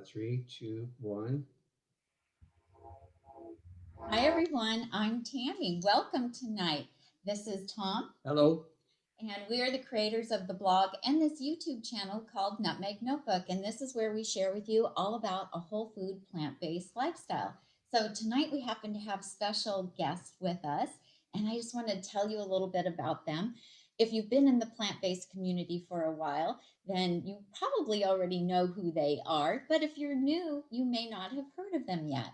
3, 2, 1. Hi everyone, I'm Tami. Welcome tonight. This is Tom. Hello. And we are the creators of the blog and this YouTube channel called Nutmeg Notebook. And this is where we share with you all about a whole food, plant-based lifestyle. So tonight we happen to have special guests with us. And I just want to tell you a little bit about them. If you've been in the plant-based community for a while, then you probably already know who they are. But if you're new, you may not have heard of them yet.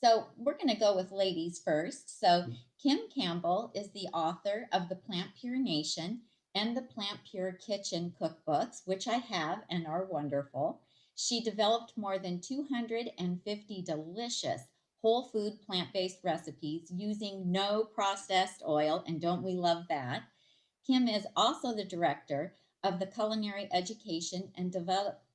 So we're going to go with ladies first. So Kim Campbell is the author of the PlantPure Nation and the PlantPure Kitchen cookbooks, which I have and are wonderful. She developed more than 250 delicious whole food plant-based recipes using no processed oil, and don't we love that? Kim is also the director of the culinary education and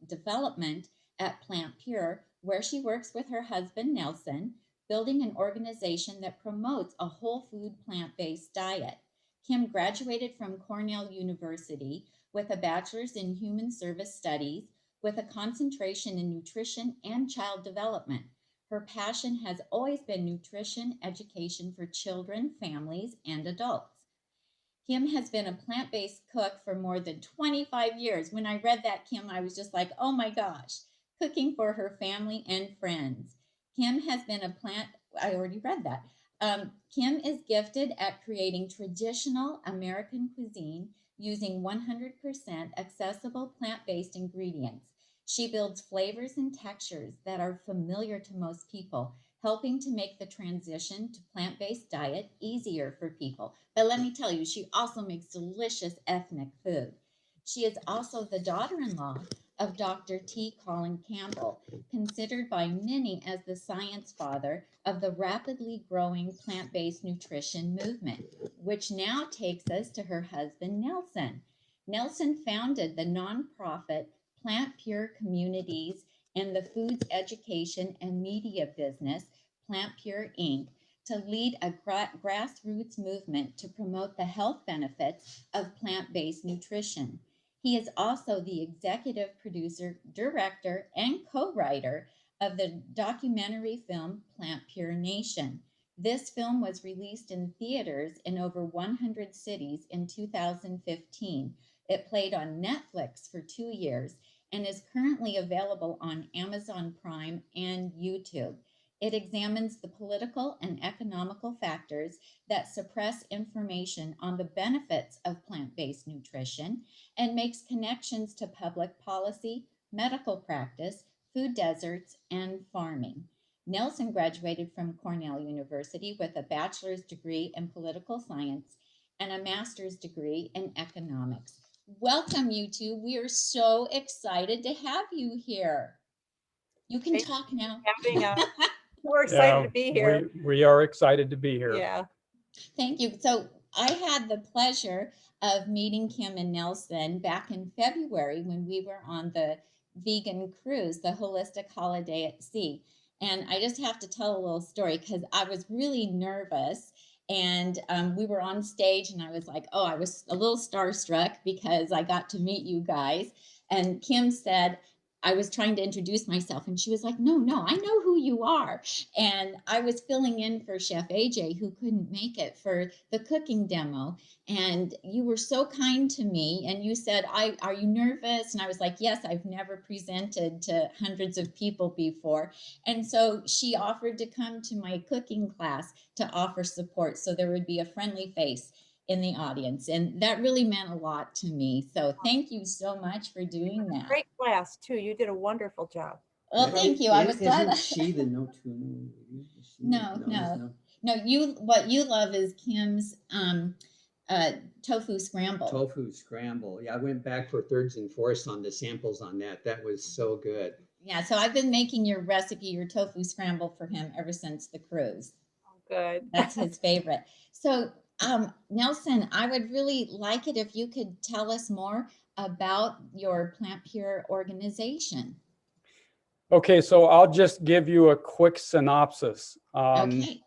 development at PlantPure, where she works with her husband, Nelson, building an organization that promotes a whole food plant-based diet. Kim graduated from Cornell University with a bachelor's in human service studies with a concentration in nutrition and child development. Her passion has always been nutrition education for children, families, and adults. Kim has been a plant-based cook for more than 25 years. When I read that, Kim, I was just like, oh my gosh, cooking for her family and friends. Kim has been I already read that. Kim is gifted at creating traditional American cuisine using 100% accessible plant-based ingredients. She builds flavors and textures that are familiar to most people, helping to make the transition to plant-based diet easier for people. But let me tell you, she also makes delicious ethnic food. She is also the daughter-in-law of Dr. T. Colin Campbell, considered by many as the science father of the rapidly growing plant-based nutrition movement, which now takes us to her husband, Nelson. Nelson founded the nonprofit PlantPure Communities and the foods education and media business, PlantPure Inc., to lead a grassroots movement to promote the health benefits of plant-based nutrition. He is also the executive producer, director, and co-writer of the documentary film PlantPure Nation. This film was released in theaters in over 100 cities in 2015. It played on Netflix for 2 years and is currently available on Amazon Prime and YouTube. It examines the political and economical factors that suppress information on the benefits of plant-based nutrition and makes connections to public policy, medical practice, food deserts, and farming. Nelson graduated from Cornell University with a bachelor's degree in political science and a master's degree in economics. Welcome, you two. We are so excited to have you here. You can talk now. We're excited to be here. We are excited to be here. Yeah. Thank you. So I had the pleasure of meeting Kim and Nelson back in February when we were on the vegan cruise, the holistic holiday at sea. And I just have to tell a little story because I was really nervous. And we were on stage and I was like, oh, I was a little starstruck because I got to meet you guys. And Kim said, I was trying to introduce myself and she was like, no, I know who you are. And I was filling in for Chef AJ who couldn't make it for the cooking demo. And you were so kind to me and you said, are you nervous? And I was like, yes, I've never presented to hundreds of people before. And so she offered to come to my cooking class to offer support so there would be a friendly face in the audience. And that really meant a lot to me. So thank you so much for doing that. Great class too. You did a wonderful job. Well, thank you. I was glad. Isn't she the no tuna? No. What you love is Kim's tofu scramble. Tofu scramble. Yeah, I went back for thirds and fourths on the samples on that. That was so good. Yeah, so I've been making your recipe, your tofu scramble for him ever since the cruise. Oh, good. That's his favorite. So Nelson, I would really like it if you could tell us more about your PlantPure organization. Okay, so I'll just give you a quick synopsis. Okay.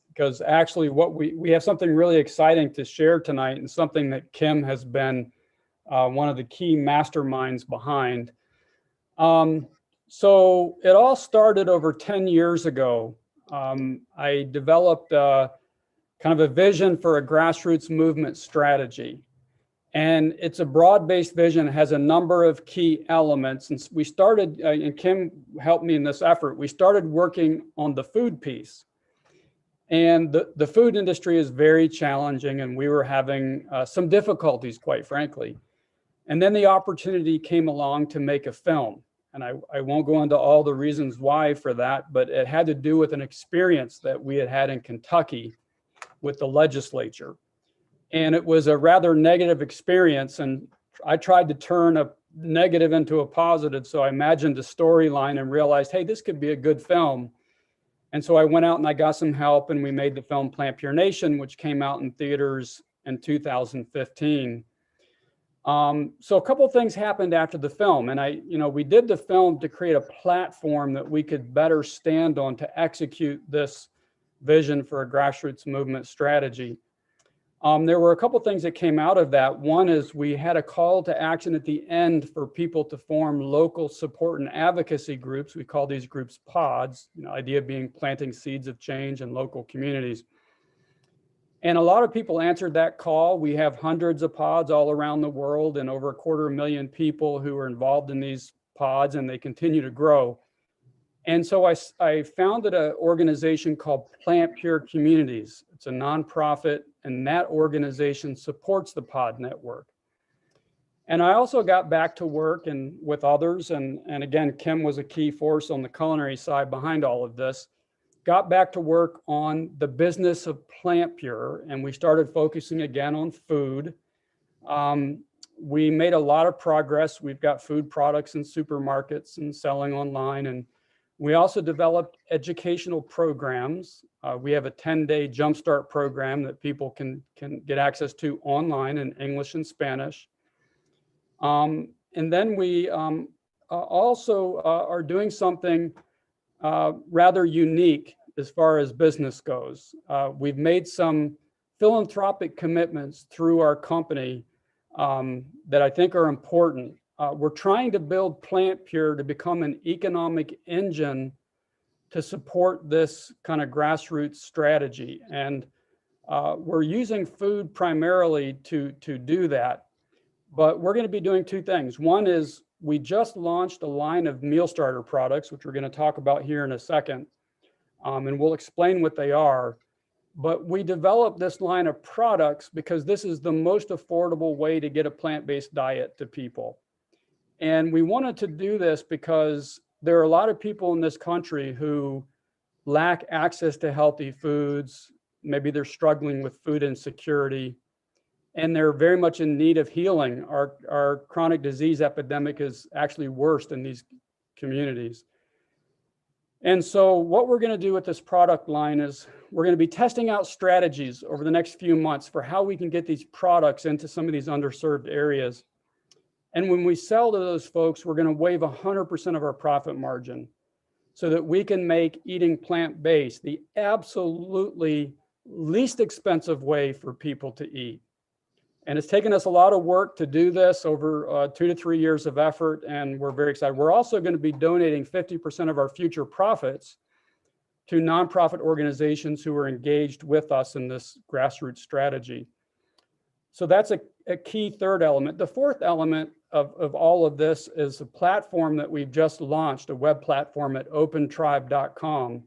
Because actually we have something really exciting to share tonight and something that Kim has been one of the key masterminds behind. So it all started over 10 years ago. I developed kind of a vision for a grassroots movement strategy. And it's a broad-based vision, has a number of key elements. And we started, and Kim helped me in this effort, we started working on the food piece. And the food industry is very challenging, and we were having some difficulties, quite frankly. And then the opportunity came along to make a film. And I won't go into all the reasons why for that, but it had to do with an experience that we had in Kentucky with the legislature. And it was a rather negative experience. And I tried to turn a negative into a positive. So I imagined a storyline and realized, hey, this could be a good film. And so I went out and I got some help, and we made the film PlantPure Nation, which came out in theaters in 2015. So a couple of things happened after the film, and we did the film to create a platform that we could better stand on to execute this vision for a grassroots movement strategy. There were a couple of things that came out of that. One is we had a call to action at the end for people to form local support and advocacy groups. We call these groups pods, idea being planting seeds of change in local communities. And a lot of people answered that call. We have hundreds of pods all around the world and over 250,000 people who are involved in these pods, and they continue to grow. And so I founded an organization called PlantPure Communities. It's a nonprofit, and that organization supports the pod network. And I also got back to work and with others, and again, Kim was a key force on the culinary side behind all of this. Got back to work on the business of PlantPure, and we started focusing again on food. We made a lot of progress. We've got food products in supermarkets and selling online, and we also developed educational programs. We have a 10-day jumpstart program that people can get access to online in English and Spanish. And then we also are doing something rather unique as far as business goes. We've made some philanthropic commitments through our company that I think are important. We're trying to build PlantPure to become an economic engine to support this kind of grassroots strategy. And we're using food primarily to do that. But we're going to be doing two things. One is we just launched a line of meal starter products, which we're going to talk about here in a second. And we'll explain what they are. But we developed this line of products because this is the most affordable way to get a plant-based diet to people. And we wanted to do this because there are a lot of people in this country who lack access to healthy foods. Maybe they're struggling with food insecurity, and they're very much in need of healing. Our chronic disease epidemic is actually worse in these communities. And so what we're going to do with this product line is we're going to be testing out strategies over the next few months for how we can get these products into some of these underserved areas. And when we sell to those folks, we're going to waive 100% of our profit margin so that we can make eating plant-based the absolutely least expensive way for people to eat. And it's taken us a lot of work to do this over 2 to 3 years of effort, and we're very excited. We're also going to be donating 50% of our future profits to nonprofit organizations who are engaged with us in this grassroots strategy. So that's a key third element. The fourth element of all of this is a platform that we've just launched, a web platform at opentribe.com.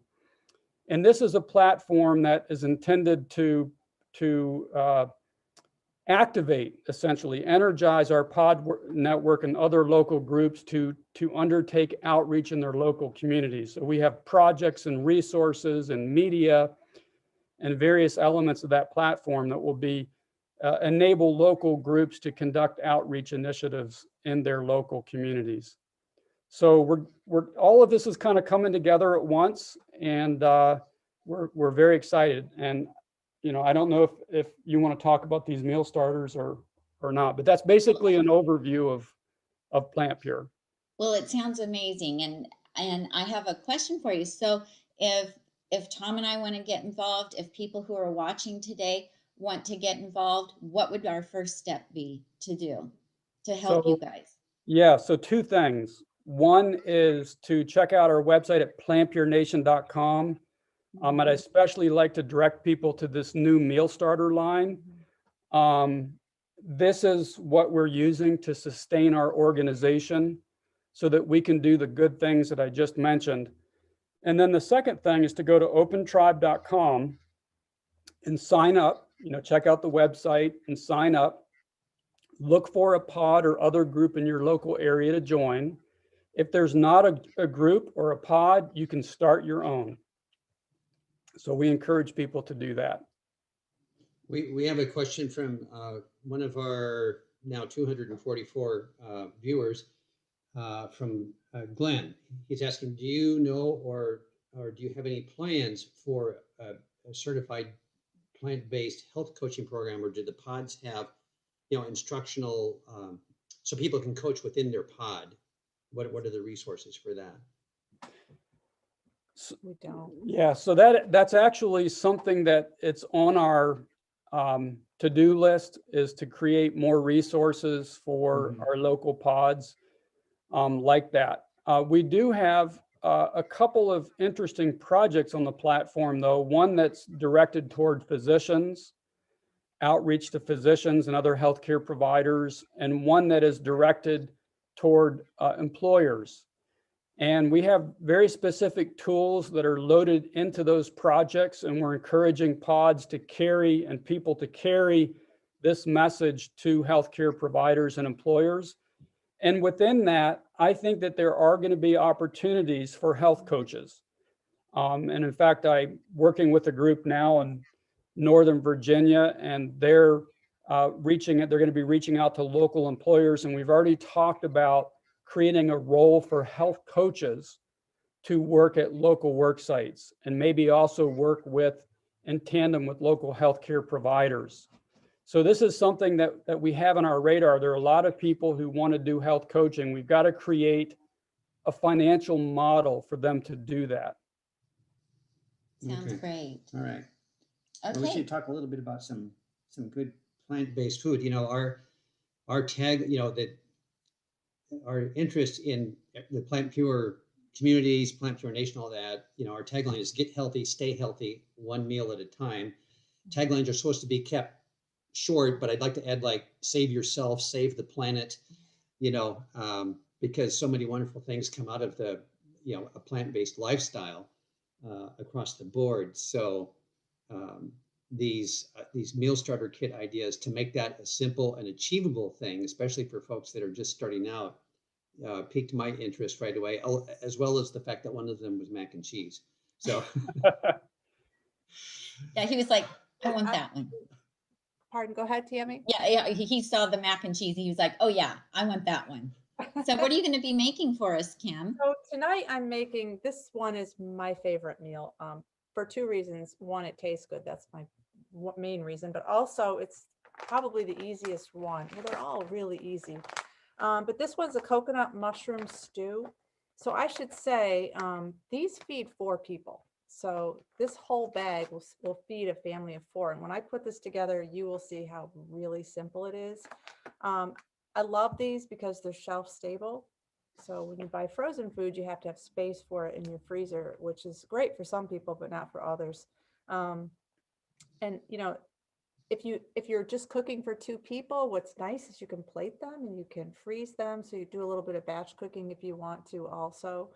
And this is a platform that is intended to activate, essentially, energize our pod network and other local groups to undertake outreach in their local communities. So we have projects and resources and media and various elements of that platform that will be enable local groups to conduct outreach initiatives in their local communities. So we're all of this is kind of coming together at once, and we're very excited. And I don't know if you want to talk about these meal starters or not, but that's basically an overview of PlantPure. Well, it sounds amazing, and I have a question for you. So if Tom and I want to get involved, if people who are watching today want to get involved, what would our first step be to do to help you guys? Yeah, so two things. One is to check out our website at plantpurenation.com. And I especially like to direct people to this new meal starter line. This is what we're using to sustain our organization so that we can do the good things that I just mentioned. And then the second thing is to go to opentribe.com and sign up, check out the website and sign up. Look for a pod or other group in your local area to join. If there's not a group or a pod, you can start your own. So we encourage people to do that. We have a question from one of our now 244 viewers from Glenn. He's asking, do you know or do you have any plans for a certified plant-based health coaching program, or do the pods have, instructional, so people can coach within their pod? What are the resources for that? We don't. Yeah, so that's actually something that it's on our to-do list, is to create more resources for our local pods like that. We do have a couple of interesting projects on the platform, though. One that's directed toward physicians, outreach to physicians and other healthcare providers, and one that is directed toward employers. And we have very specific tools that are loaded into those projects, and we're encouraging pods to carry and people to carry this message to healthcare providers and employers. And within that, I think that there are going to be opportunities for health coaches. And in fact, I'm working with a group now in Northern Virginia, and they're going to be reaching out to local employers. And we've already talked about creating a role for health coaches to work at local work sites, and maybe also work in tandem with local healthcare providers. So this is something that we have on our radar. There are a lot of people who want to do health coaching. We've got to create a financial model for them to do that. Sounds Okay. great. All right. Okay. Well, we should talk a little bit about some good plant-based food. Our tag, that our interest in the PlantPure Communities, PlantPure Nation, all that, our tagline is get healthy, stay healthy, one meal at a time. Taglines are supposed to be kept short, but I'd like to add, like, save yourself, save the planet, because so many wonderful things come out of a plant-based lifestyle across the board. So these meal starter kit ideas, to make that a simple and achievable thing, especially for folks that are just starting out, piqued my interest right away, as well as the fact that one of them was mac and cheese. So Yeah, he was like, I want that one. Pardon, go ahead, Tami. Yeah, he saw the mac and cheese. He was like, oh yeah, I want that one. So what are you going to be making for us, Kim? So tonight I'm making, this one is my favorite meal for two reasons. One, it tastes good. That's my main reason, but also it's probably the easiest one. Well, they're all really easy. But this one's a coconut mushroom stew. So I should say these feed 4 people. So this whole bag will feed a family of 4. And when I put this together, you will see how really simple it is. I love these because they're shelf stable. So when you buy frozen food, you have to have space for it in your freezer, which is great for some people, but not for others. And if you're just cooking for 2 people, what's nice is you can plate them and you can freeze them. So you do a little bit of batch cooking if you want to also.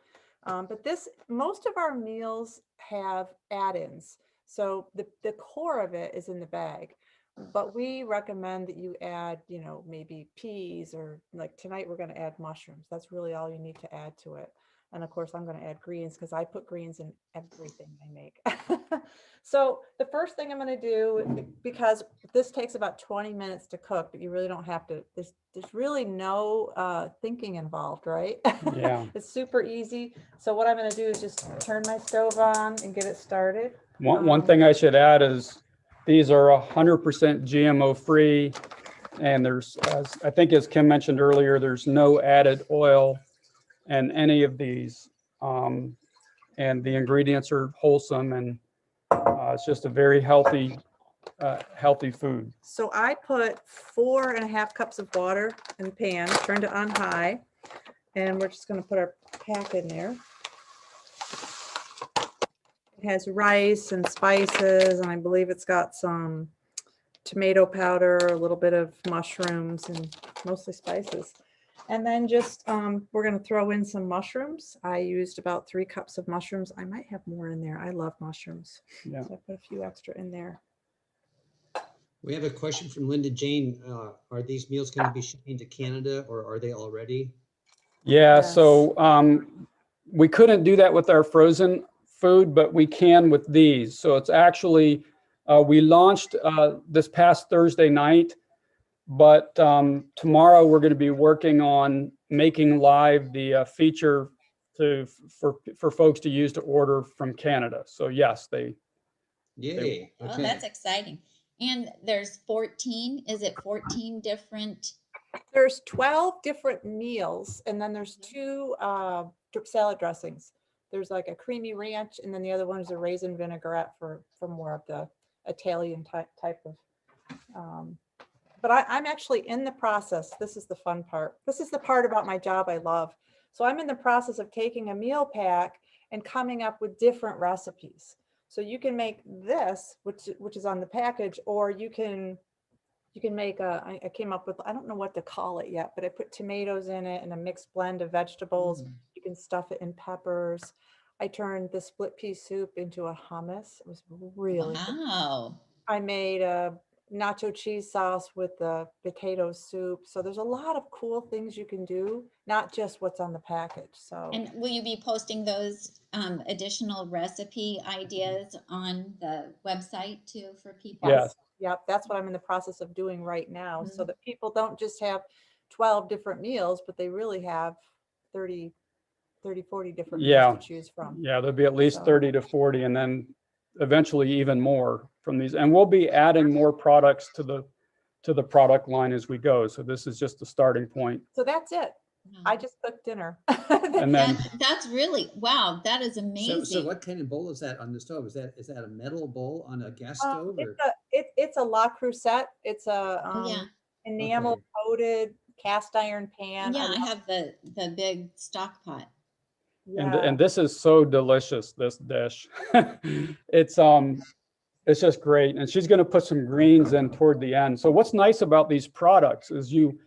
But most of our meals have add-ins. So the core of it is in the bag, but we recommend that you add, maybe peas, or like tonight we're going to add mushrooms. That's really all you need to add to it. And of course I'm going to add greens because I put greens in everything I make. So the first thing I'm going to do, because this takes about 20 minutes to cook, but you really don't have to, there's really no thinking involved, right? Yeah. It's super easy. So what I'm going to do is just turn my stove on and get it started. One thing I should add is these are 100% GMO free. And there's, I think as Kim mentioned earlier, there's no added oil in any of these. And the ingredients are wholesome, and it's just a very healthy food. So I put 4.5 cups of water in the pan, turned it on high. And we're just going to put our pack in there. It has rice and spices, and I believe it's got some tomato powder, a little bit of mushrooms, and mostly spices. And then just, we're going to throw in some mushrooms. I used about 3 cups of mushrooms. I might have more in there. I love mushrooms. Yeah. So I put a few extra in there. We have a question from Linda Jane. Are these meals going to be shipping to Canada, or are they already? Yeah, Yes. so we couldn't do that with our frozen food, but we can with these. So it's actually, we launched this past Thursday night, but tomorrow we're going to be working on making live the feature for folks to use to order from Canada. So yes, Yay. Oh, Okay. that's exciting. And there's 14, is it 14 different? There's 12 different meals, and then there's 2 salad dressings. There's like a creamy ranch, and then the other one is a raisin vinaigrette for more of the Italian type of. But I'm actually in the process. This is the fun part. This is the part about my job I love. So I'm in the process of taking a meal pack and coming up with different recipes. So you can make this, which is on the package, or you can make I came up with, I don't know what to call it yet, but I put tomatoes in it and a mixed blend of vegetables. You can stuff it in peppers. I turned the split pea soup into a hummus. It was really good. Wow. I made a nacho cheese sauce with the potato soup. So there's a lot of cool things you can do, not just what's on the package. So And will you be posting those additional recipe ideas on the website too for people? Yes. Yep, that's what I'm in the process of doing right now, so that people don't just have 12 different meals, but they really have 30, 40 different meals to choose from. Yeah, there'll be at least So- 30 to 40, and then eventually even more from these. And we'll be adding more products to the product line as we go. So this is just the starting point. So that's it. Wow. I just cooked dinner. And then That's really, wow, that is amazing. So what kind of bowl is that on the stove? Is that a metal bowl on a gas stove? Or? It's a La Crusette. It's a Oh, yeah. enamel coated cast iron pan. Yeah, I have the big stock pot. and this is so delicious, this dish. It's just great. And she's going to put some greens in toward the end. So what's nice about these products is you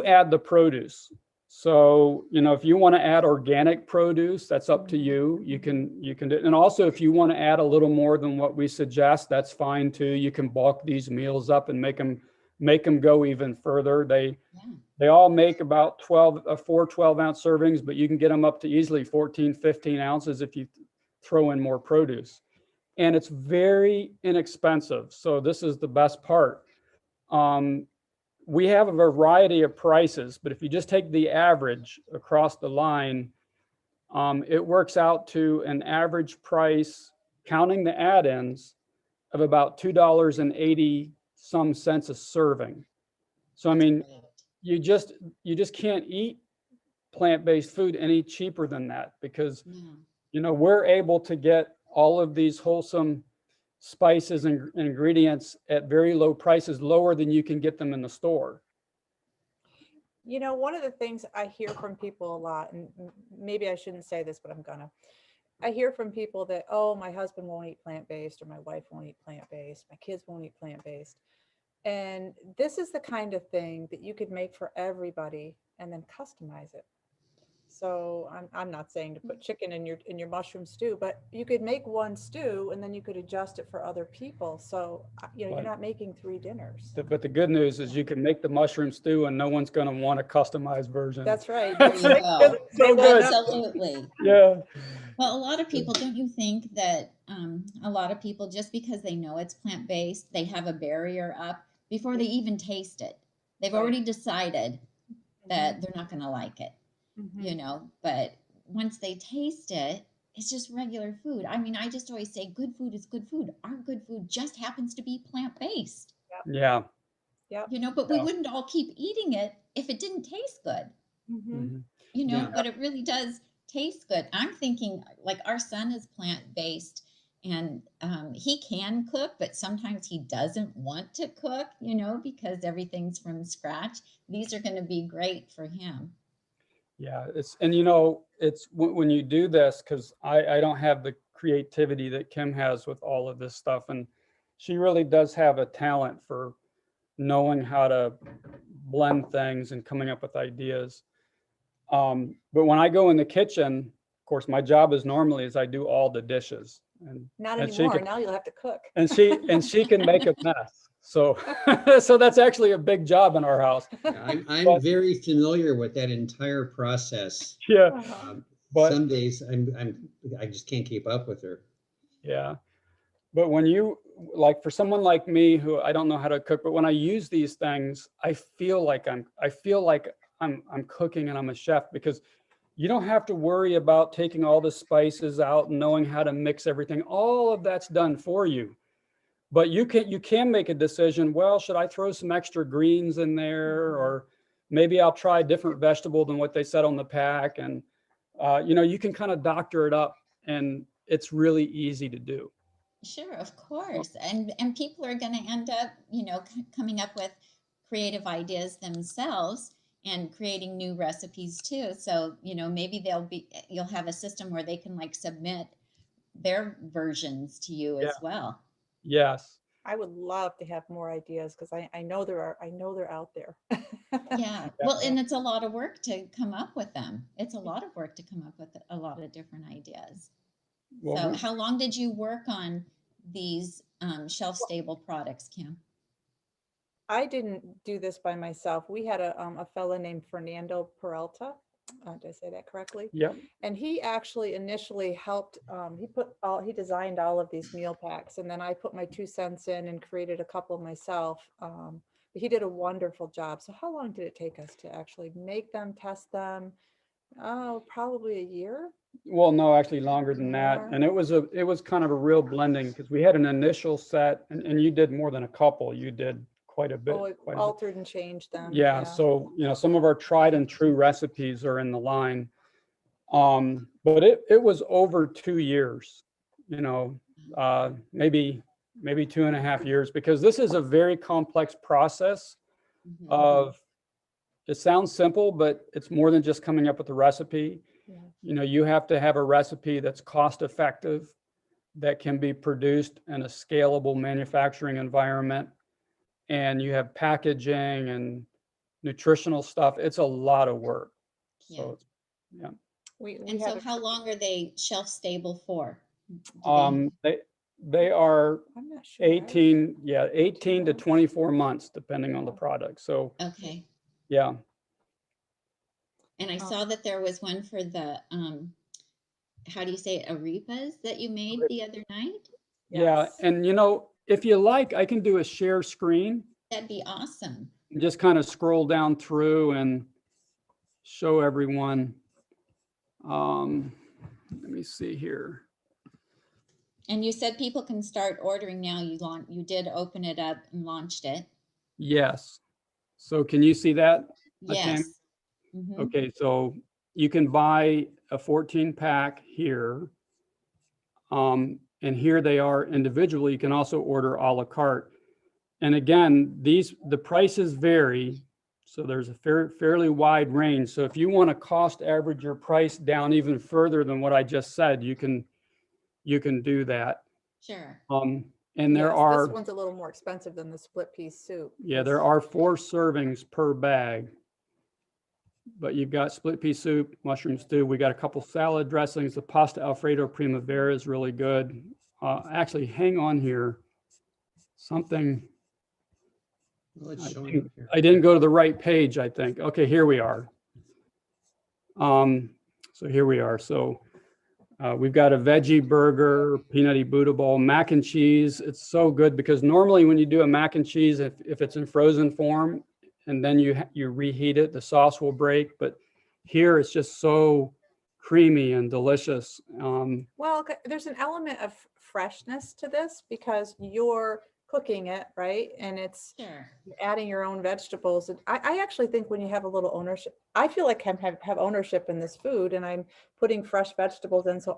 add the produce. So, if you want to add organic produce, that's up to you. You can do it. And also if you want to add a little more than what we suggest, that's fine too. You can bulk these meals up and make them go even further. They all make about 4 12-ounce servings, but you can get them up to easily 14, 15 ounces if you throw in more produce. And it's very inexpensive. So this is the best part. We have a variety of prices, but if you just take the average across the line, it works out to an average price, counting the add-ins, of about $2.80 some cents a serving. So, I mean, you just can't eat plant-based food any cheaper than that, because, we're able to get all of these wholesome spices and ingredients at very low prices, lower than you can get them in the store. One of the things I hear from people a lot, and maybe I shouldn't say this, but I hear from people that, oh, my husband won't eat plant-based, or my wife won't eat plant-based, my kids won't eat plant-based. And this is the kind of thing that you could make for everybody and then customize it. So I'm not saying to put chicken in your mushroom stew, but you could make one stew and then you could adjust it for other people. So you're not making 3 dinners. But the good news is you can make the mushroom stew and no one's going to want a customized version. That's right. There you go. So good. Absolutely. Yeah. Well, a lot of people, don't you think that a lot of people, just because they know it's plant-based, they have a barrier up before they even taste it. They've already decided that they're not going to like it. But once they taste it, it's just regular food. I mean, I just always say good food is good food. Our good food just happens to be plant-based. Yeah. But we wouldn't all keep eating it if it didn't taste good. But it really does taste good. I'm thinking, like, our son is plant-based, and he can cook, but sometimes he doesn't want to cook, because everything's from scratch. These are going to be great for him. Yeah, and you know, it's when you do this, because I don't have the creativity that Kim has with all of this stuff. And she really does have a talent for knowing how to blend things and coming up with ideas. But when I go in the kitchen, of course, my job is normally is I do all the dishes. Not and she anymore. can, Now you'll have to cook. and she can make a mess. So so that's actually a big job in our house. Yeah, I'm But- very familiar with that entire process. Yeah, Um, but some days I just can't keep up with her. yeah. But when you, like, for someone like me who I don't know how to cook, but when I use these things, I feel like I'm cooking and I'm a chef, because you don't have to worry about taking all the spices out and knowing how to mix everything. All of that's done for you. But you can make a decision, well, should I throw some extra greens in there, or maybe I'll try a different vegetable than what they said on the pack. And you know, you can kind of doctor it up, and it's really easy to do. Sure, of course. And people are going to end up, you know, coming up with creative ideas themselves and creating new recipes too. So, you know, maybe you'll have a system where they can like submit their versions to you Yeah. as well. Yes. I would love to have more ideas, because I know they're out there. Yeah. Well, and it's a lot of work to come up with them. It's a lot of work to come up with a lot of different ideas. Well, So how long did you work on these shelf-stable products, Kim? I didn't do this by myself. We had a fella named Fernando Peralta. Did I say that correctly? yep. And he actually initially helped, he designed all of these meal packs, and then I put my 2 cents in and created a couple myself. But he did a wonderful job. So how long did it take us to actually make them, test them? Oh, probably a year. Well, no, actually longer than that. More? And it was kind of a real blending, because we had an initial set, and you did more than a couple. You did quite a bit. Oh, it quite a bit. altered and changed them. Yeah, so, you know, some of our tried and true recipes are in the line. But it was over 2 years, you know, maybe 2.5 years, because this is a very complex process Mhm. of, it sounds simple, but it's more than just coming up with a recipe. Yeah. You know, you have to have a recipe that's cost effective, that can be produced in a scalable manufacturing environment. And you have packaging and nutritional stuff. It's a lot of work. Yeah. So, yeah. We And have so how long are they shelf stable for? They are I'm not sure. 18 to 24 months, depending on the product. So, Okay. yeah. And I Oh. saw that there was one for the, how do you say it, arepas that you made the other night? Yeah. Yes. And, you know, if you like, I can do a share screen That'd be awesome. and just kind of scroll down through and show everyone. Let me see here. And you said people can start ordering now. You did open it up and launched it. Yes. So can you see that? Yes. Mhm. Okay, so you can buy a 14 pack here. And here they are individually. You can also order a la carte. And again, the prices vary. So there's a fairly wide range. So if you want to cost average your price down even further than what I just said, you can do that. Sure. And there Yes, are, this one's a little more expensive than the split pea soup. yeah, there are 4 servings per bag. But you've got split pea soup, mushroom stew. We got a couple salad dressings. The pasta Alfredo Primavera is really good. Actually, hang on here. Something, Well, it's showing up here. I didn't go to the right page, I think. Okay, here we are. So here we are. So we've got a veggie burger, peanutty Buddha bowl, mac and cheese. It's so good, because normally when you do a mac and cheese, if it's in frozen form, and then you reheat it, the sauce will break. But here it's just so creamy and delicious. Well, there's an element of freshness to this, because you're cooking it, right? And it's Sure. adding your own vegetables. And I actually think when you have a little ownership, I feel like I have ownership in this food, and I'm putting fresh vegetables in. So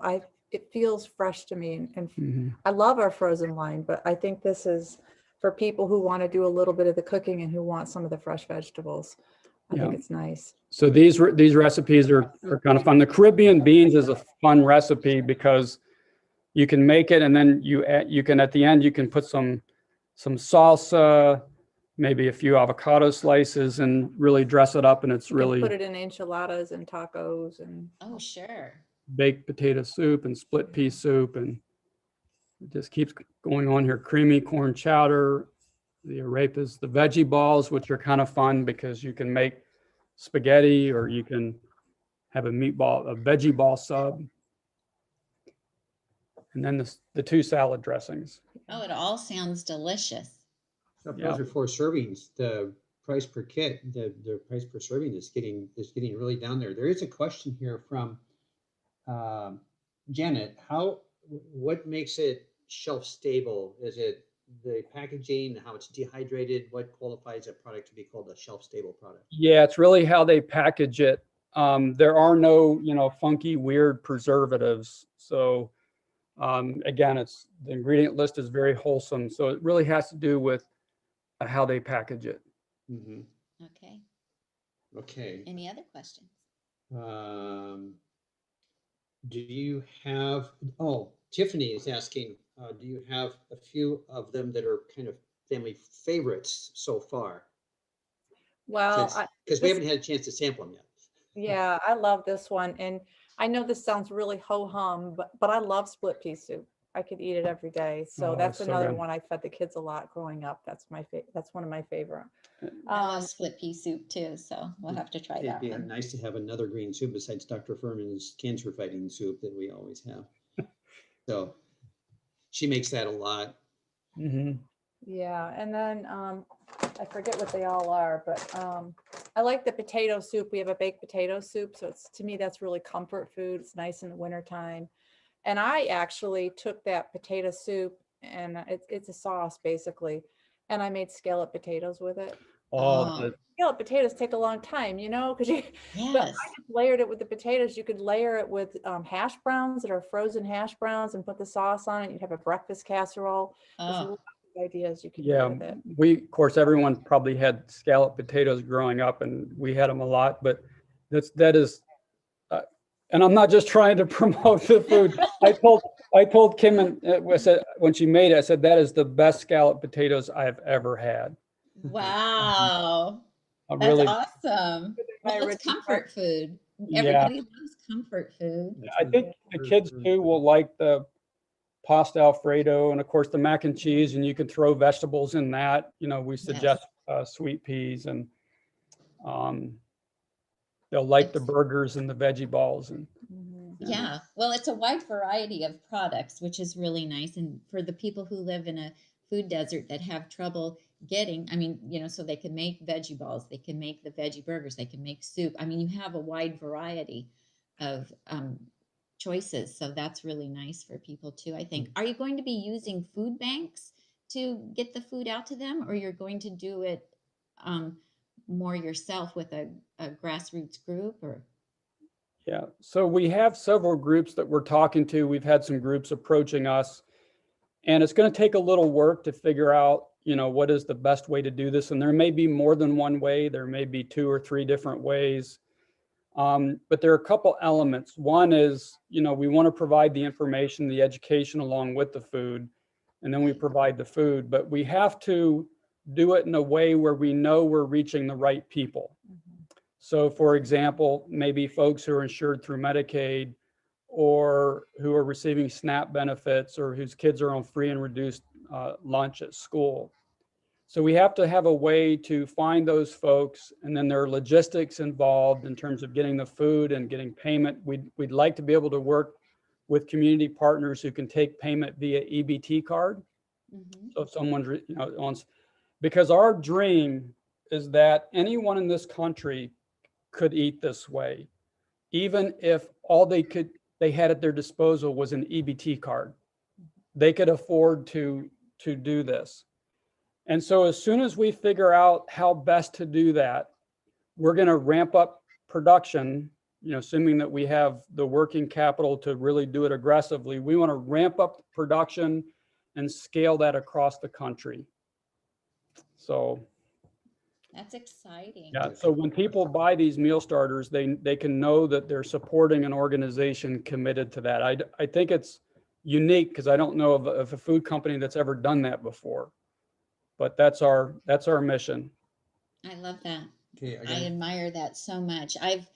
it feels fresh to me. And Mhm. I love our frozen line, but I think this is for people who want to do a little bit of the cooking and who want some of the fresh vegetables. I Yeah. think it's nice. So these recipes are kind of fun. The Caribbean beans is a fun recipe because you can make it and then you can at the end you can put some salsa, maybe a few avocado slices, and really dress it up, and it's You can really put it in enchiladas and tacos and Oh, sure. baked potato soup and split pea soup, and it just keeps going on here. Creamy corn chowder, the arepas, the veggie balls, which are kind of fun because you can make spaghetti or you can have a veggie ball sub. And then the 2 salad dressings. Oh, it all sounds delicious. Those Yeah. are 4 servings. The price per kit, the price per serving is getting really down there. There is a question here from Janet. What makes it shelf stable? Is it the packaging, how it's dehydrated? What qualifies a product to be called a shelf stable product? Yeah, it's really how they package it. There are no, funky, weird preservatives. So again, the ingredient list is very wholesome. So it really has to do with how they package it. Mm-hmm. Okay. Okay. Any other questions? Do you have, Tiffany is asking, do you have a few of them that are kind of family favorites so far? well, Because we haven't had a chance to sample them yet. yeah, I love this one. And I know this sounds really ho-hum, but I love split pea soup. I could eat it every day. So Oh, that's so another good. one I fed the kids a lot growing up. That's one of my favorite. I love split pea soup too, so we'll have to try It'd that be one. nice to have another green soup besides Dr. Furman's cancer fighting soup that we always have. So she makes that a lot. Mhm. Yeah, and then I forget what they all are, but I like the potato soup. We have a baked potato soup, so to me that's really comfort food. It's nice in the wintertime. And I actually took that potato soup, and it's a sauce basically, and I made scallop potatoes with it. Oh, Scallop potatoes take a long time, because but Yes. I just layered it with the potatoes. You could layer it with hash browns that are frozen hash browns and put the sauce on it. You'd have a breakfast casserole. There's Oh, lots of ideas you can do yeah. with it. Of course, everyone probably had scallop potatoes growing up, and we had them a lot. But that is, and I'm not just trying to promote the food. I told Kim, and I said when she made it, I said that is the best scallop potatoes I've ever had. wow. I That's really, awesome. My Well, it's original comfort food. Yeah. Everybody loves comfort food. I think the kids too will like the pasta Alfredo, and of course the mac and cheese, and you can throw vegetables in that. We suggest sweet peas, and they'll like the It's- burgers and the veggie balls. And Mhm. Yeah, well, it's a wide variety of products, which is really nice. And for the people who live in a food desert that have trouble getting, so they can make veggie balls, they can make the veggie burgers, they can make soup. You have a wide variety of choices. So that's really nice for people too, I think. Are you going to be using food banks to get the food out to them, or you're going to do it more yourself with a grassroots group, or? yeah, so we have several groups that we're talking to. We've had some groups approaching us, and it's going to take a little work to figure out, what is the best way to do this. And there may be more than one way. There may be 2 or 3 different ways. But there are a couple elements. One is, we want to provide the information, the education along with the food, and then we provide the food. But we have to do it in a way where we know we're reaching the right people. So for example, maybe folks who are insured through Medicaid, or who are receiving SNAP benefits, or whose kids are on free and reduced lunch at school. So we have to have a way to find those folks, and then there are logistics involved in terms of getting the food and getting payment. We'd like to be able to work with community partners who can take payment via EBT card. Mhm. So if someone's, because our dream is that anyone in this country could eat this way, even if all they had at their disposal was an EBT card. They could afford to do this. And so as soon as we figure out how best to do that, we're going to ramp up production, assuming that we have the working capital to really do it aggressively. We want to ramp up production and scale that across the country. So That's exciting. Yeah, so when people buy these meal starters, they can know that they're supporting an organization committed to that. I think it's unique because I don't know of a food company that's ever done that before. But that's our mission. I love that. Okay, I admire that so much. I've,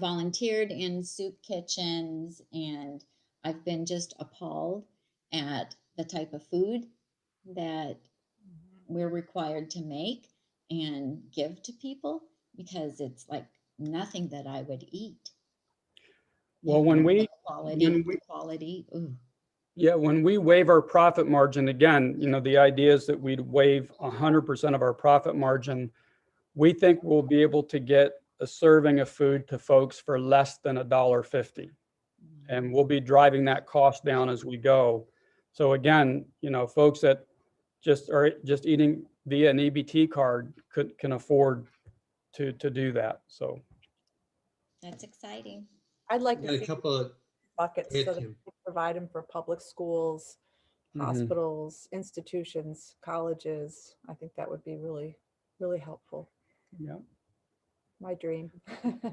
volunteered in soup kitchens, and I've been just appalled at the type of food that we're required to make and give to people, because it's like nothing that I would eat. Well, The quality. Ooh. Yeah, when we waive our profit margin, again, the idea is that we'd waive 100% of our profit margin. We think we'll be able to get a serving of food to folks for less than $1.50. And we'll be driving that cost down as we go. So again, folks that are just eating via an EBT card can afford to do that. So That's exciting. I'd like got to a see couple of, buckets Hey, so that Tim. we provide them for public schools, hospitals, institutions, colleges. I think that would be really, really helpful. yeah. My dream. okay,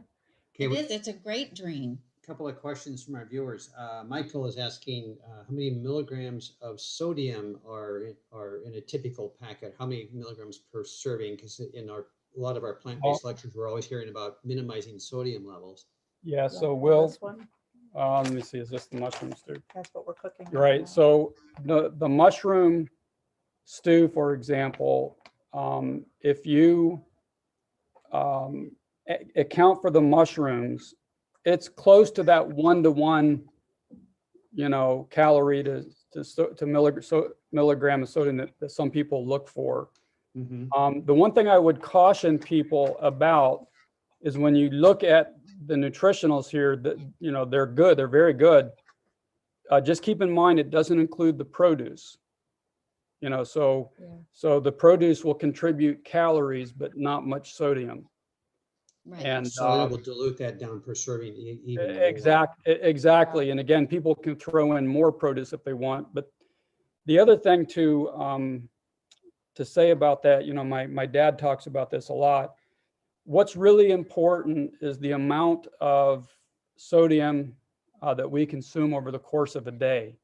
It's a great dream. couple of questions from our viewers. Michael is asking how many milligrams of sodium are in a typical packet? How many milligrams per serving? Because in a lot of our plant-based lectures, we're always hearing about minimizing sodium levels. Yeah, so This one, let me see, is this the mushroom stew? that's what we're cooking. Right, now. so the mushroom stew, for example, if you account for the mushrooms, it's close to that 1-to-1, calorie to milligram of sodium that some people look for. The one thing I would caution people about is when you look at the nutritionals here, that they're good, they're very good. Just keep in mind it doesn't include the produce. So the produce will contribute calories, but not much sodium. Right. And So it will dilute that down per serving even more. Exactly. And again, people can throw in more produce if they want. But the other thing to say about that, my dad talks about this a lot. What's really important is the amount of sodium that we consume over the course of a day.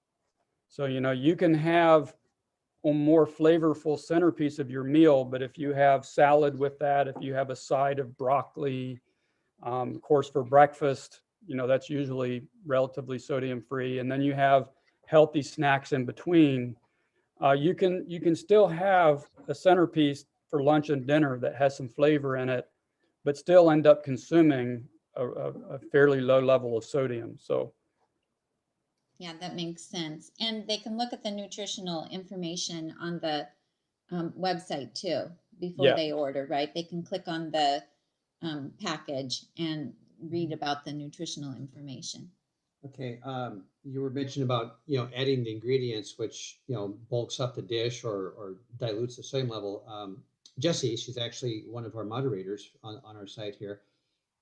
So, you can have a more flavorful centerpiece of your meal, but if you have salad with that, if you have a side of broccoli, of course, for breakfast, that's usually relatively sodium free. And then you have healthy snacks in between. You can still have a centerpiece for lunch and dinner that has some flavor in it, but still end up consuming a fairly low level of sodium. So Yeah, that makes sense. And they can look at the nutritional information on the website too before they order, right? They can click on the package and read about the nutritional information. Okay, you were mentioning about adding the ingredients, which bulks up the dish or dilutes the sodium level. Jessie, she's actually one of our moderators on our site here,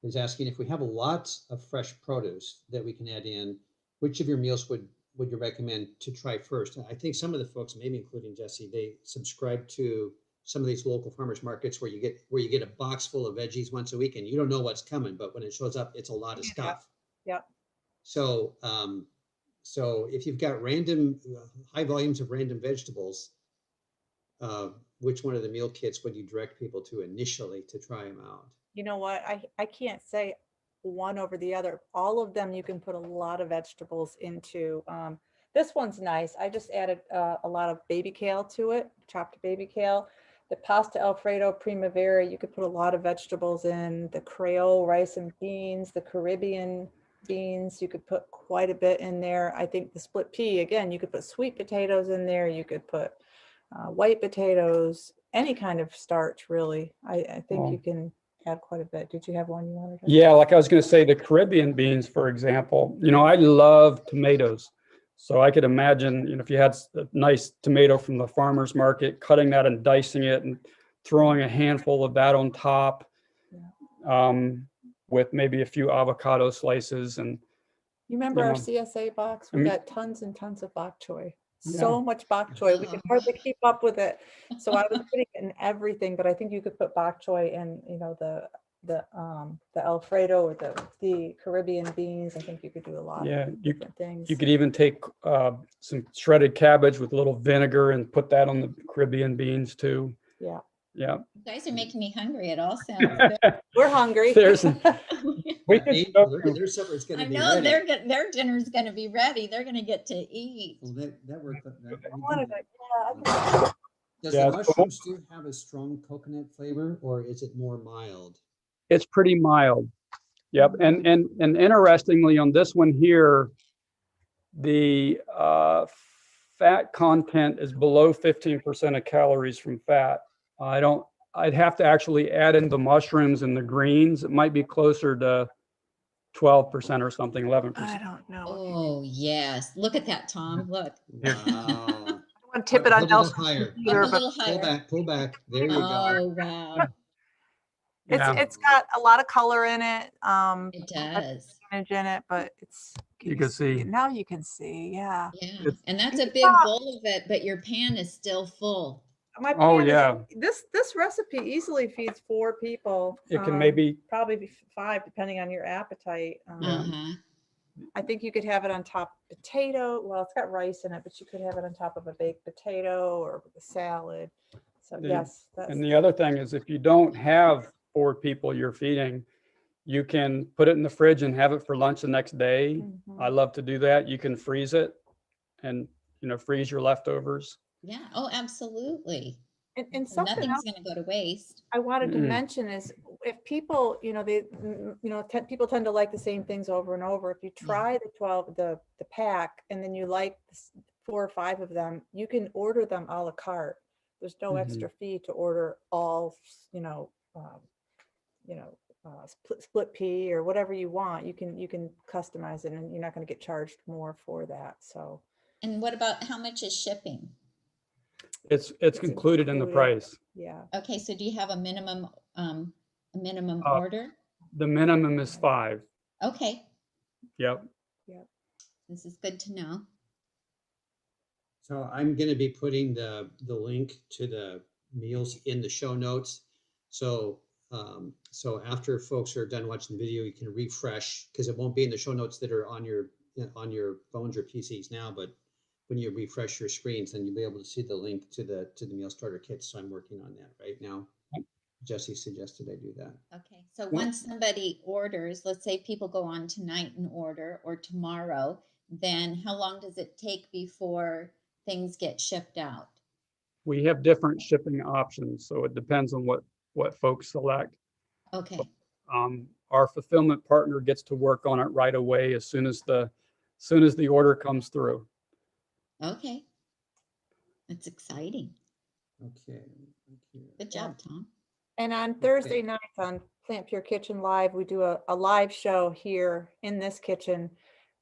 is asking if we have a lot of fresh produce that we can add in, which of your meals would you recommend to try first? And I think some of the folks, maybe including Jessie, they subscribe to some of these local farmers markets where you get a box full of veggies once a week and you don't know what's coming, but when it shows up, it's a lot of stuff. Yep. So, so if you've got high volumes of random vegetables, which one of the meal kits would you direct people to initially to try them out? You know what? I can't say one over the other. All of them you can put a lot of vegetables into. This one's nice. I just added a lot of baby kale to it, chopped baby kale. The pasta Alfredo Primavera, you could put a lot of vegetables in. The Creole rice and beans, the Caribbean beans, you could put quite a bit in there. I think the split pea, again, you could put sweet potatoes in there. You could put white potatoes, any kind of starch, really. I think you can add quite a bit. Did you have one you wanted to? Yeah, like I was going to say, the Caribbean beans, for example, I love tomatoes. So I could imagine, if you had a nice tomato from the farmer's market, cutting that and dicing it and throwing a handful of that on top, with maybe a few avocado slices. And you remember our CSA box? We got tons and tons of bok choy. so much bok choy. We could hardly keep up with it. So I was putting it in everything, but I think you could put bok choy in, the Alfredo or the Caribbean beans. I think you could do a lot Yeah, of different things. you could even take some shredded cabbage with a little vinegar and put that on the Caribbean beans too. Yeah. Yeah. You guys are making me hungry. It all sounds good. We're hungry. There's we could Hey, go look through- at their supper. It's going I to be know ready. their dinner's going to be ready. They're going to get to eat. Well, that worked. I wanted to- yeah, Does Yeah, the mushroom stew have a strong coconut flavor, or is it more mild? It's pretty mild. Yep. And interestingly on this one here, the fat content is below 15% of calories from fat. I'd have to actually add in the mushrooms and the greens. It might be closer to 12% or something, 11%. I don't know. Oh, yes. Look at that, Tom. Look. Wow. I want to tip it on Hold up Nelson's higher. computer, Up a but little higher. Pull back. There you go. Oh, wow. Yeah. it's got a lot of color in it. It does. Image in it, but it's You can see. now you can see. Yeah. Yeah. It's- And that's a big bowl of it, but your pan is still full. My Oh, pan is- yeah. This recipe easily feeds 4 people. It can maybe, probably be 5 depending on your appetite. Uh-huh. I think you could have it on top of potato. Well, it's got rice in it, but you could have it on top of a baked potato or with a salad. So yes, that's and the other thing is if you don't have 4 people you're feeding, you can put it in the fridge and have it for lunch the next day. Mhm. I love to do that. You can freeze it and, freeze your leftovers. Yeah. Oh, absolutely. and something Nothing's else going to go to waste. I wanted to Mm. mention is if people, people tend to like the same things over and over. If you try the pack and then you like 4 or 5 of them, you can order them a la carte. There's no Mhm. extra fee to order all, split pea or whatever you want. You can customize it and you're not going to get charged more for that. So And what about how much is shipping? It's included in the included. price. yeah. Okay, so do you have a minimum Uh, order? The minimum is 5. Okay, Yep. this is good to know. So I'm going to be putting the link to the meals in the show notes. So after folks are done watching the video, you can refresh because it won't be in the show notes that are on your phones or PCs now. But when you refresh your screens, then you'll be able to see the link to the meal starter kits. So I'm working on that right now. Jesse suggested I do that. Okay, so once somebody orders, let's say people go on tonight and order or tomorrow, then how long does it take before things get shipped out? We have different shipping options, so it depends on what folks select. Okay, Our fulfillment partner gets to work on it right away as soon as the order comes through. okay. That's exciting. Okay. Good job, Tom. And on Thursday nights on PlantPure Kitchen Live, we do a live show here in this kitchen.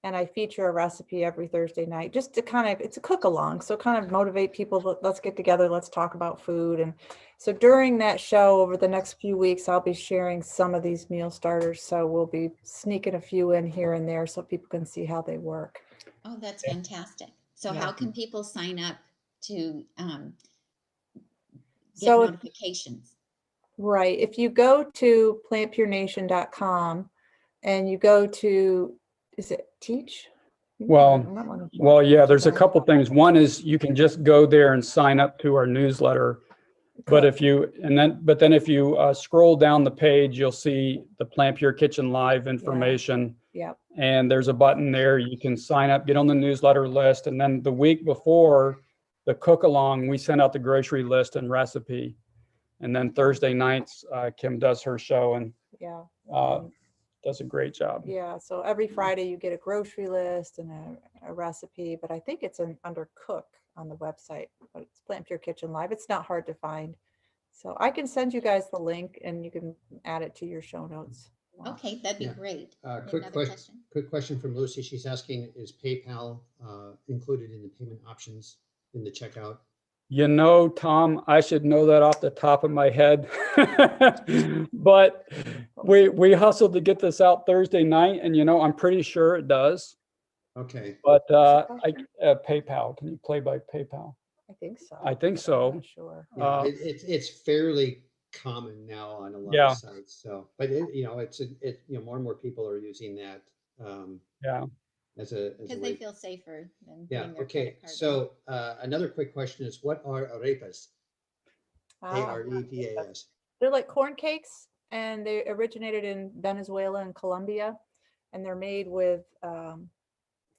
And I feature a recipe every Thursday night just to it's a cook along. So kind of motivate people, let's get together, let's talk about food. And so during that show over the next few weeks, I'll be sharing some of these meal starters. So we'll be sneaking a few in here and there so people can see how they work. Oh, that's fantastic. So Yeah. how can people sign up to get So notifications? right, if you go to plantpurenation.com and you go to, is it teach? Well, I'm not one of- Well, yeah, there's a couple things. One is you can just go there and sign up to our newsletter. But if you scroll down the page, you'll see the PlantPure Kitchen Live information. Yep. And there's a button there. You can sign up, get on the newsletter list. And then the week before the cook along, we send out the grocery list and recipe. And then Thursday nights, Kim does her show and Yeah. does a great job. Yeah, so every Friday you get a grocery list and a recipe, but I think it's under cook on the website, but it's PlantPure Kitchen Live. It's not hard to find. So I can send you guys the link and you can add it to your show notes. Okay, that'd be Yeah. great. Quick Another question. Quick question from Lucy. She's asking, is PayPal included in the payment options in the checkout? Tom, I should know that off the top of my head. But we hustled to get this out Thursday night and I'm pretty sure it does. Okay. But question? PayPal, can you play by PayPal? I think so. I think but so. I'm not sure. Yeah, it's fairly common now on a lot Yeah. of sites. So, but more and more people are using that Yeah. as a Because they way. feel safer than Yeah. putting their Okay. credit card in. So another quick question is, what are arepas? Ah, Arepas. they're like corn cakes, and they originated in Venezuela and Colombia, and they're made with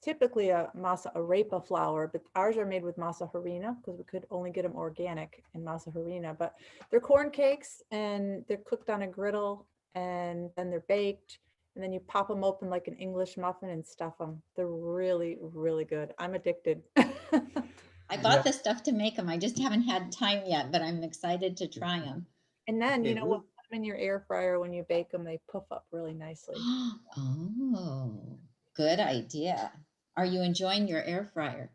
typically a masa arepa flour, but ours are made with masa harina because we could only get them organic in masa harina. But they're corn cakes, and they're cooked on a griddle, and then they're baked, and then you pop them open like an English muffin and stuff them. They're really, really good. I'm addicted. I bought the stuff to make them. I just haven't had time yet, but I'm excited to try them. And then, Okay, you know what, put 'em in your air fryer when you bake them, they puff up really nicely. Oh, good idea. Are you enjoying your air fryer?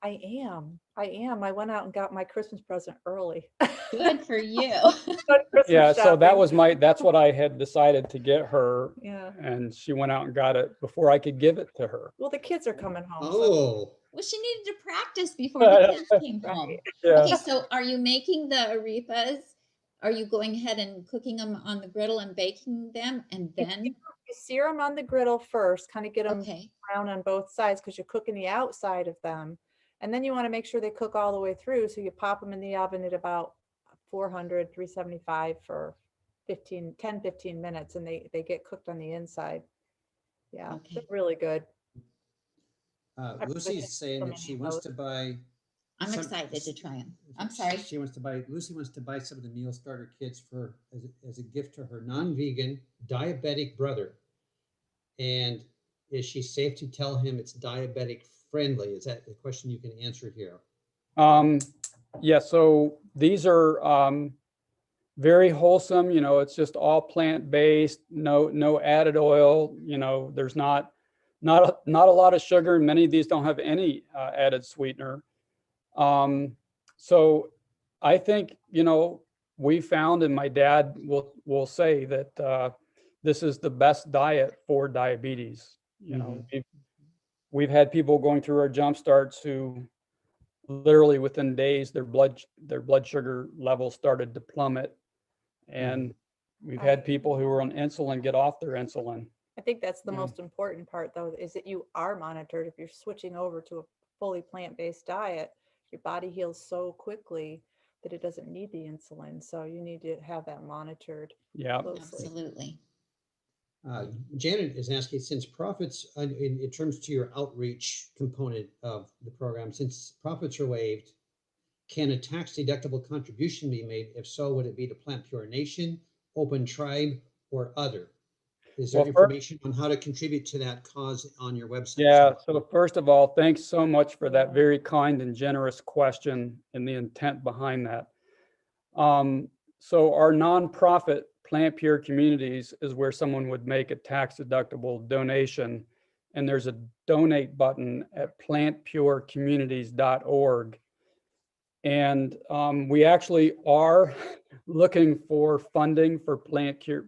I am. I went out and got my Christmas present early. Good for you. Christmas Yeah, so shopping. that's what I had decided to get her, Yeah. and she went out and got it before I could give it to her. Well, the kids are coming home. Oh, Well, she needed to practice before the kids came Right. home. Yeah. Okay, so are you making the arepas? Are you going ahead and cooking them on the griddle and baking them and then? You sear them on the griddle first, kind of get them Okay, brown on both sides because you're cooking the outside of them. And then you want to make sure they cook all the way through. So you pop them in the oven at about 400, 375 for 10, 15 minutes, and they get cooked on the inside. Yeah, they're okay. really good. Lucy's saying that she wants to buy. I'm some- excited to try them. I'm sorry. Lucy wants to buy some of the meal starter kits as a gift to her non-vegan diabetic brother. And is she safe to tell him it's diabetic friendly? Is that the question you can answer here? Yeah, so these are very wholesome, it's just all plant-based, no added oil, there's not a lot of sugar, and many of these don't have any added sweetener. So I think, we found, and my dad will say that this is the best diet for diabetes. We've had people going through our jump starts who literally within days their blood sugar levels started to plummet, and we've had people who are on insulin get off their insulin. I think that's the Yeah. most important part, though, is that you are monitored. If you're switching over to a fully plant-based diet, your body heals so quickly that it doesn't need the insulin. So you need to have that monitored Yeah. closely. Absolutely. Janet is asking, since profits, in terms to your outreach component of the program, since profits are waived, can a tax deductible contribution be made? If so, would it be to PlantPure Nation, Open Tribe, or other? Is there Well, information on how to contribute to that cause on your website? Yeah, so first of all, thanks so much for that very kind and generous question and the intent behind that. So our nonprofit PlantPure Communities is where someone would make a tax deductible donation, and there's a donate button at plantpurecommunities.org. And we actually are looking for funding for PlantPure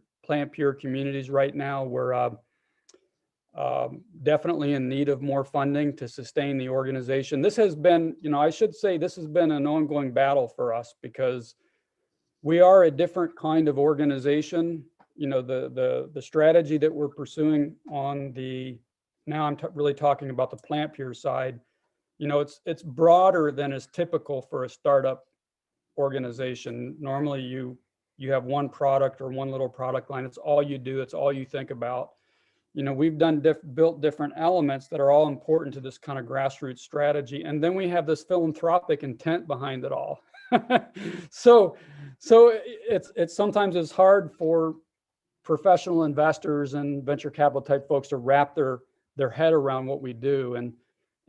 Communities right now. We're definitely in need of more funding to sustain the organization. This has been, I should say this has been an ongoing battle for us because we are a different kind of organization. The strategy that we're pursuing on now I'm really talking about the PlantPure side. It's broader than is typical for a startup organization. Normally you have one product or one little product line. It's all you do. It's all you think about. We've built different elements that are all important to this kind of grassroots strategy. And then we have this philanthropic intent behind it all. So it's sometimes it's hard for professional investors and venture capital type folks to wrap their head around what we do. And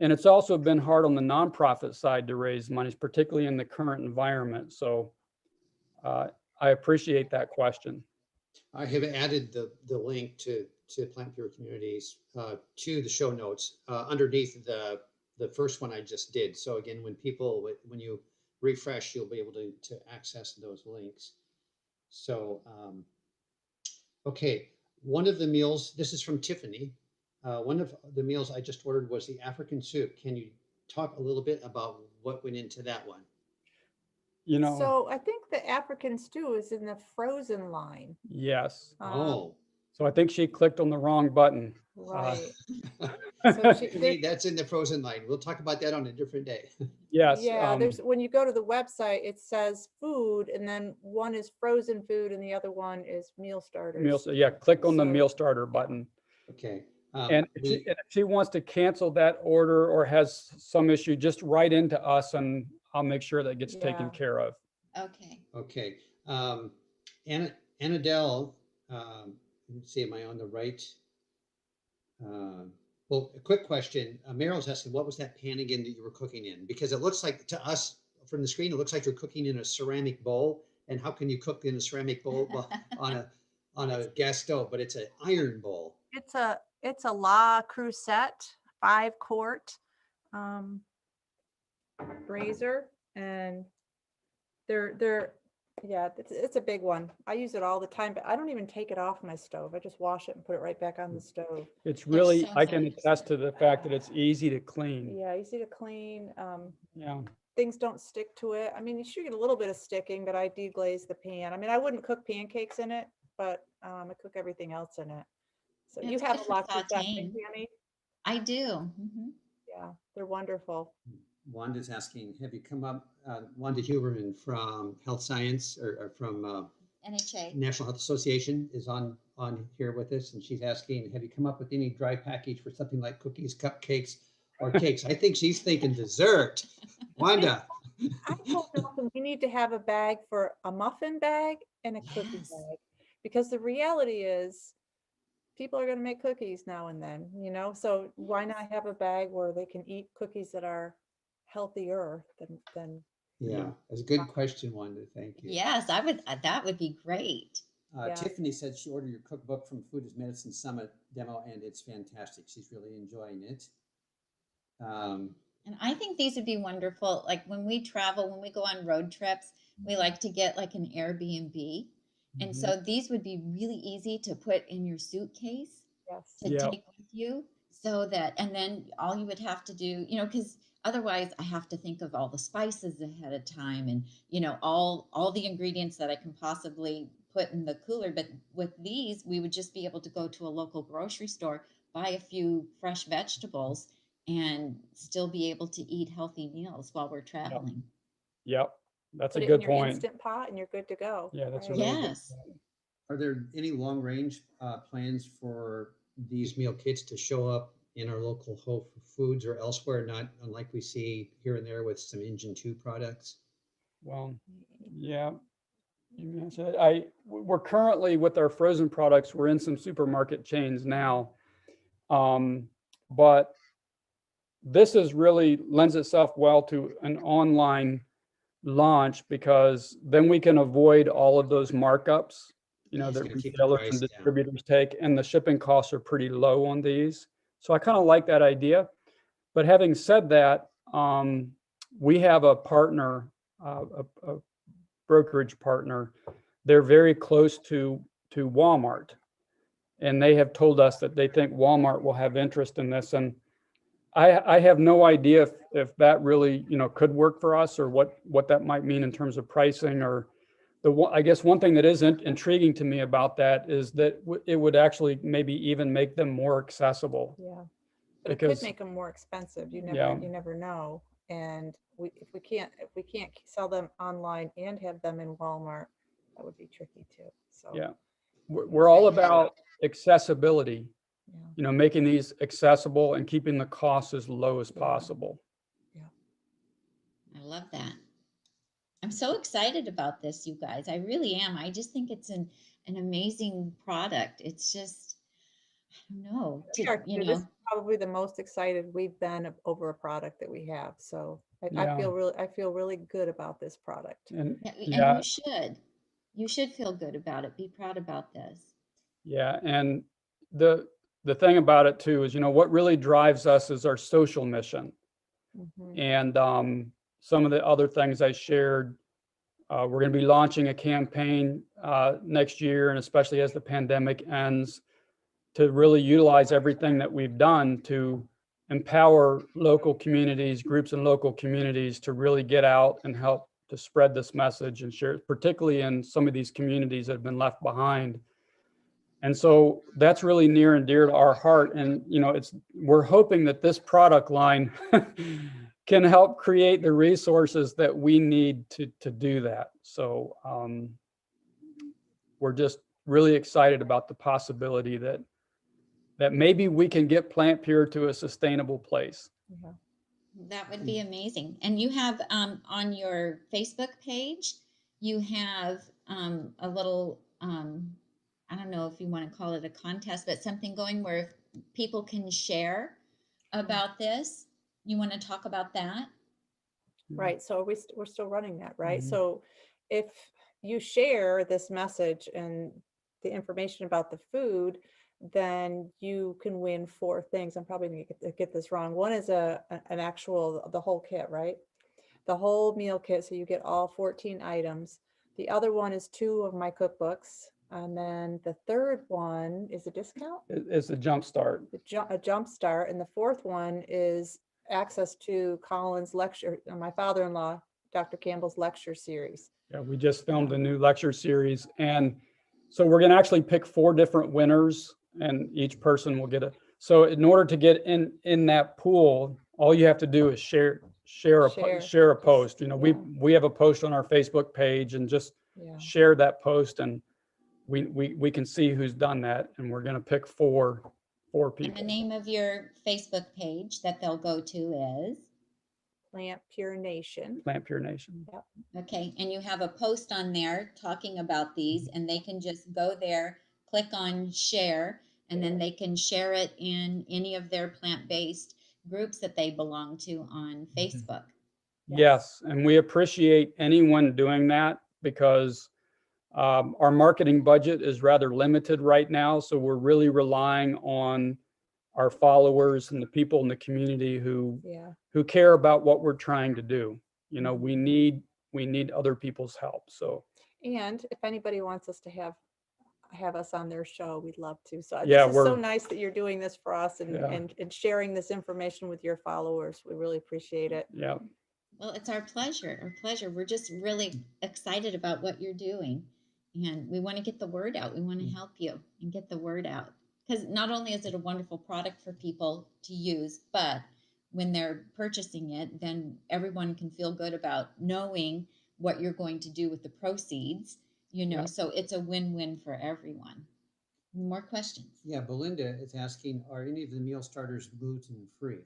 it's also been hard on the nonprofit side to raise money, particularly in the current environment. So I appreciate that question. I have added the link to PlantPure Communities to the show notes underneath the first one I just did. So again, when you refresh, you'll be able to access those links. So, okay, one of the meals, this is from Tiffany. one of the meals I just ordered was the African soup. Can you talk a little bit about what went into that one? You know, So I think the African stew is in the frozen line. yes. Oh, So I think she clicked on the wrong button. Right. So that's in the frozen line. We'll talk about that on a different day. Yes. yeah, there's, when you go to the website, it says food, and then one is frozen food and the other one is meal starters. meal, yeah, click on the So, meal starter button. Okay. And if she wants to cancel that order or has some issue, just write into us and I'll make sure that gets taken Yeah. care of. Okay. Okay. Annadelle, let's see, am I on the right? Well, a quick question. Meryl's asking, what was that pan again that you were cooking in? Because it looks like to us from the screen, it looks like you're cooking in a ceramic bowl. And how can you cook in a ceramic bowl on a gas stove? But it's an iron bowl. it's a La Crusette 5-quart brazier, and they're yeah, it's a big one. I use it all the time, but I don't even take it off my stove. I just wash it and put it right back on the stove. It's really, so I can nice. attest to the fact that it's easy to clean. Yeah, easy to clean. Yeah. Things don't stick to it. I mean, you should get a little bit of sticking, but I deglaze the pan. I mean, I wouldn't cook pancakes in it, but I cook everything else in it. So you It's have good a for lot of that, sauteing. Tami? I do. Mhm. Yeah, they're wonderful. Wanda's asking, have you come up, Wanda Huberman from Health Science or from NHA. National Health Association is on here with us, and she's asking, have you come up with any dry package for something like cookies, cupcakes, or cakes? I think she's thinking dessert. Wanda. I told Nelson we need to have a bag for a muffin bag and a cookie Yes. bag, because the reality is people are going to make cookies now and then, you know, so why not have a bag where they can eat cookies that are healthier than Yeah, that's a good question, Wanda. Thank you. Yes, I would. That would be great. Yeah. Tiffany said she ordered your cookbook from Food is Medicine Summit demo, and it's fantastic. She's really enjoying it. And I think these would be wonderful. Like when we travel, when we go on road trips, we like to get like an Airbnb. And so these would be really easy to put in your suitcase yes. to Yep. take with you, so that, and then all you would have to do, you know, because otherwise I have to think of all the spices ahead of time, and, you know, all the ingredients that I can possibly put in the cooler. But with these, we would just be able to go to a local grocery store, buy a few fresh vegetables, and still be able to eat healthy meals while we're traveling. Yep. That's Put a it in good your point. Instant Pot and you're good to go. Yeah, that's a right? really good Yes. point. Are there any long range plans for these meal kits to show up in our local Whole Foods or elsewhere, not unlike we see here and there with some Engine 2 products? Well, yeah. You mentioned it. We're currently with our frozen products, we're in some supermarket chains now. But this is really lends itself well to an online launch, because then we can avoid all of those markups, you know, It's that gonna keep the retailers price and down. distributors take, and the shipping costs are pretty low on these. So I kind of like that idea. But having said that, we have a partner, a brokerage partner. They're very close to Walmart, and they have told us that they think Walmart will have interest in this. And I have no idea if that really, you know, could work for us, or what that might mean in terms of pricing. Or I guess one thing that is intriguing to me about that is that it would actually maybe even make them more accessible. Yeah. But it Because could make them more expensive. You Yeah. never know. And if we can't sell them online and have them in Walmart, that would be tricky too. So yeah, we're all about accessibility, yeah. you know, making these accessible and keeping the costs as low as possible. I love that. I'm so excited about this, you guys. I really am. I just think it's an amazing product. It's just, I don't know, We are, you this know, is probably the most excited we've been over a product that we have. So I Yeah. feel really good about this product. And and yeah, you should feel good about it. Be proud about this. yeah, and the thing about it too is, you know, what really drives us is our social mission. Mhm. And some of the other things I shared, we're going to be launching a campaign next year, and especially as the pandemic ends, to really utilize everything that we've done to empower local communities, groups in local communities to really get out and help to spread this message and share it, particularly in some of these communities that have been left behind. And so that's really near and dear to our heart. And, you know, we're hoping that this product line can help create the resources that we need to do that. So we're just really excited about the possibility that maybe we can get PlantPure to a sustainable place. Yeah. That would be amazing. And you have on your Facebook page, you have a little, I don't know if you want to call it a contest, but something going where people can share about this. You want to talk about that? Right. So we're still running that, right? Mhm. So if you share this message and the information about the food, then you can win 4 things. I'm probably going to get this wrong. One is an actual, the whole kit, right? The whole meal kit. So you get all 14 items. The other one is 2 of my cookbooks. And then the third one is a discount. It's a jump start. A jump start. And the fourth one is access to Colin's lecture, my father-in-law, Dr. Campbell's lecture series. Yeah, we just filmed a new lecture series. And so we're going to actually pick 4 different winners, and each person will get so in order to get in that pool, all you have to do is share a post. You know, we have a post on our Facebook page, and just share that post, and we can see who's done that, and we're going to pick 4 people. And the name of your Facebook page that they'll go to is? PlantPure Nation. PlantPure Nation. Yep. Okay, and you have a post on there talking about these, and they can just go there, click on share, and then they can share it in any of their plant-based groups that they belong to on Facebook. Yes, and we appreciate anyone doing that, because our marketing budget is rather limited right now. So we're really relying on our followers and the people in the community who care about what we're trying to do. You know, we need other people's help. So, and if anybody wants us to have us on their show, we'd love to. So yeah, this is so nice that you're doing this for us and sharing this information with your followers. We really appreciate it. Yeah. Well, it's our pleasure. Our pleasure. We're just really excited about what you're doing, and we want to get the word out. We want to help you and get the word out, because not only is it a wonderful product for people to use, but when they're purchasing it, then everyone can feel good about knowing what you're going to do with the proceeds, you know, so it's a win-win for everyone. More questions? Yeah, Belinda is asking, are any of the meal starters gluten-free?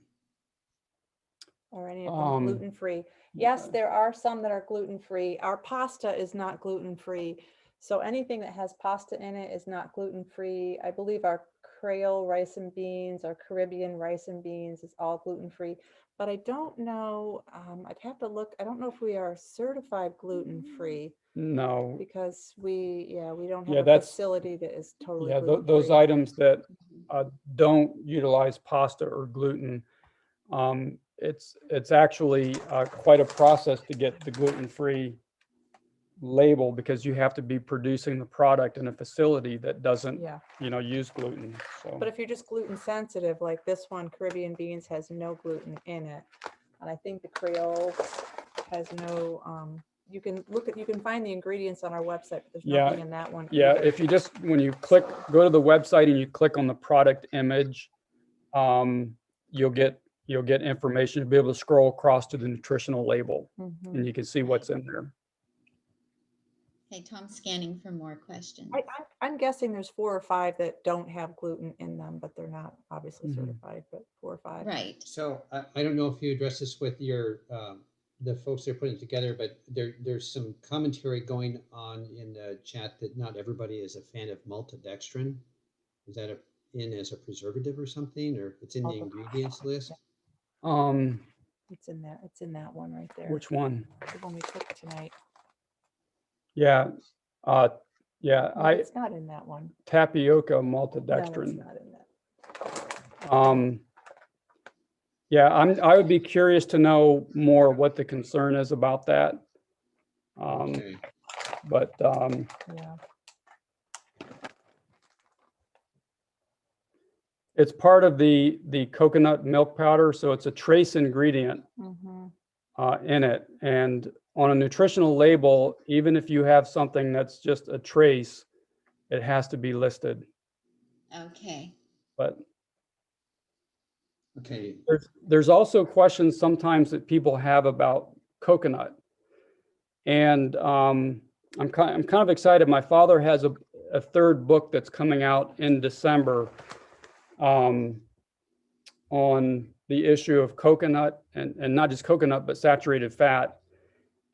Or any of them gluten-free? Yes, there are some that are gluten-free. Our pasta is not gluten-free. So anything that has pasta in it is not gluten-free. I believe our Creole rice and beans, our Caribbean rice and beans is all gluten-free. But I don't know, I'd have to look. I don't know if we are certified gluten-free. No. Because we don't have a facility that is totally gluten-free. Those items that don't utilize pasta or gluten, it's actually quite a process to get the gluten-free label, because you have to be producing the product in a facility that doesn't use gluten. So, but if you're just gluten sensitive, like this one, Caribbean beans has no gluten in it, and I think the Creole has no. You can find the ingredients on our website, but there's nothing in that one. Yeah, if you just, when you go to the website and you click on the product image, you'll get information. You'll be able to scroll across to the nutritional label, and you can see what's in there. Okay, Tom's scanning for more questions. I'm guessing there's 4 or 5 that don't have gluten in them, but they're not obviously certified, but 4 or 5. Right. So I don't know if you address this with your the folks that are putting it together, but there's some commentary going on in the chat that not everybody is a fan of maltodextrin. Is that in as a preservative or something, or it's in the ingredients list? It's in there. It's in that one right there. Which one? The one we took tonight. Yeah. No, it's not in that one. Tapioca maltodextrin. No, it's not in that. Yeah, I would be curious to know more what the concern is about that. But yeah. It's part of the coconut milk powder, so it's a trace ingredient Mhm. in it. And on a nutritional label, even if you have something that's just a trace, it has to be listed. Okay. But Okay. there's also questions sometimes that people have about coconut. And I'm kind of excited. My father has a third book that's coming out in December on the issue of coconut and not just coconut, but saturated fat.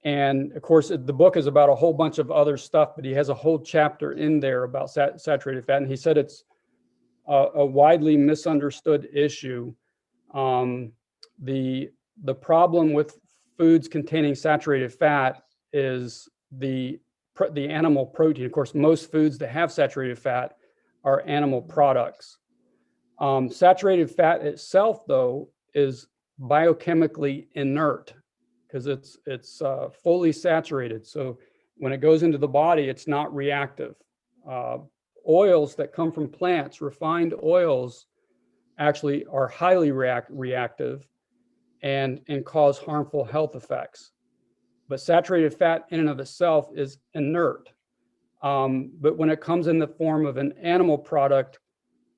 And of course, the book is about a whole bunch of other stuff, but he has a whole chapter in there about saturated fat. And he said it's a widely misunderstood issue. The problem with foods containing saturated fat is the animal protein. Of course, most foods that have saturated fat are animal products. Saturated fat itself, though, is biochemically inert because it's fully saturated. So when it goes into the body, it's not reactive. Oils that come from plants, refined oils, actually are highly reactive and cause harmful health effects. But saturated fat in and of itself is inert. But when it comes in the form of an animal product,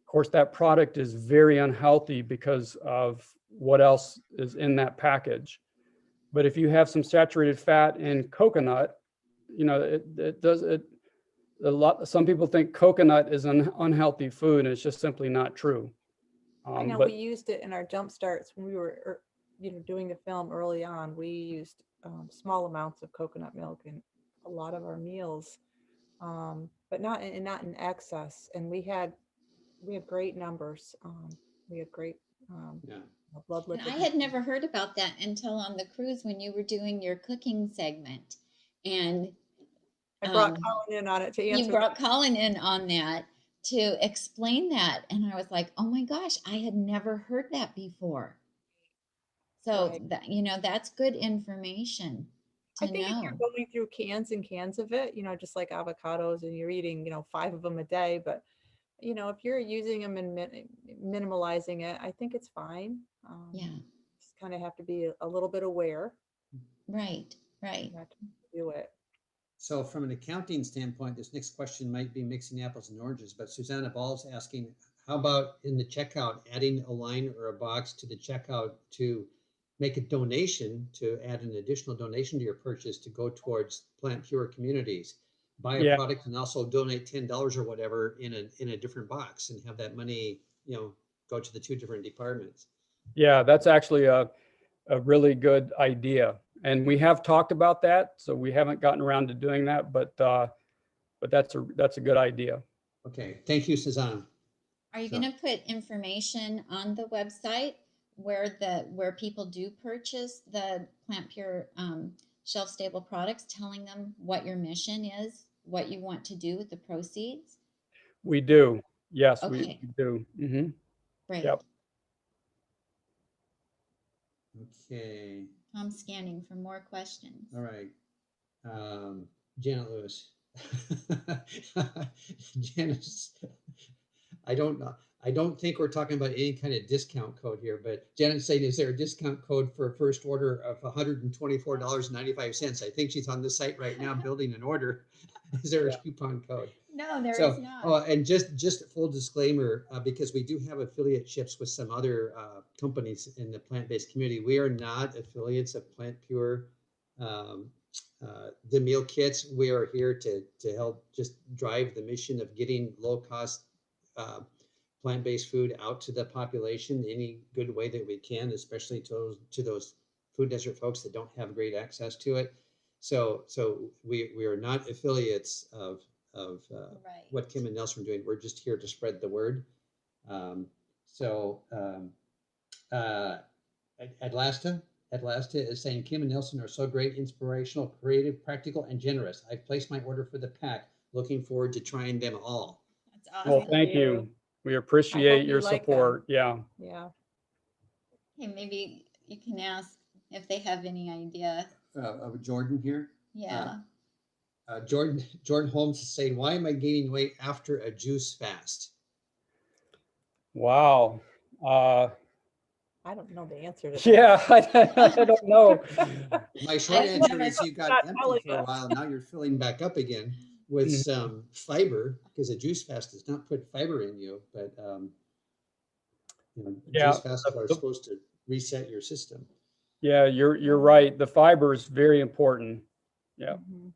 of course, that product is very unhealthy because of what else is in that package. But if you have some saturated fat in coconut, you know, some people think coconut is an unhealthy food, and it's just simply not true. I know But we used it in our jump starts when we were, doing the film early on. We used small amounts of coconut milk in a lot of our meals, but not in excess. And we had great numbers. We had great Yeah. blood And lipid. I had never heard about that until on the cruise when you were doing your cooking segment. And I brought um, Colin in on it to you answer. brought Colin in on that to explain that. And I was like, oh my gosh, I had never heard that before. So Right. that, that's good information I to think if know. you're going through cans and cans of it, just like avocados, and you're eating, 5 of them a day, but if you're using them and minimalizing it, I think it's fine. Yeah, Just kind of have to be a little bit aware right. not to do it. So from an accounting standpoint, this next question might be mixing apples and oranges, but Susanna Ball's asking, how about in the checkout, adding a line or a box to the checkout to make a donation, to add an additional donation to your purchase to go towards PlantPure Communities? Buy a yeah, product and also donate $10 or whatever in a different box and have that money, go to the 2 different departments. yeah, that's actually a really good idea. And we have talked about that, so we haven't gotten around to doing that, but that's a good idea. Okay, thank you, Susanna. Are you So- going to put information on the website where people do purchase the PlantPure shelf stable products, telling them what your mission is, what you want to do with the proceeds? We do. Yes, Okay. we do. Mm-hmm. Great. Yep. Okay, I'm scanning for more questions. all right. Janet Lewis. Janice, I don't think we're talking about any kind of discount code here, but Janet's saying, is there a discount code for a first order of $124.95? I think she's on the site right now building an order. Is there a coupon code? No, there is So, not. and just full disclaimer, because we do have affiliateships with some other companies in the plant-based community. We are not affiliates of PlantPure, the meal kits. We are here to help just drive the mission of getting low-cost plant-based food out to the population any good way that we can, especially to those food desert folks that don't have great access to it. So we are not affiliates of Right. what Kim and Nelson are doing. We're just here to spread the word. Atlasta is saying, Kim and Nelson are so great, inspirational, creative, practical, and generous. I've placed my order for the pack. Looking forward to trying them all. That's awesome. Well, thank you. We appreciate you your like support. Yeah. Yeah. Okay, maybe you can ask if they have any idea. Of Jordan here. Yeah. Jordan Holmes is saying, why am I gaining weight after a juice fast? Wow. I don't know the answer to that. Yeah, I don't know. My short I've answer never is you got Not empty telling for a you. while. Now you're filling back up again with Mhm. some fiber, because a juice fast does not put fiber in you, but Yeah, juice fasts are supposed to reset your system. yeah, you're right. The fiber is very important. Yeah. Mhm.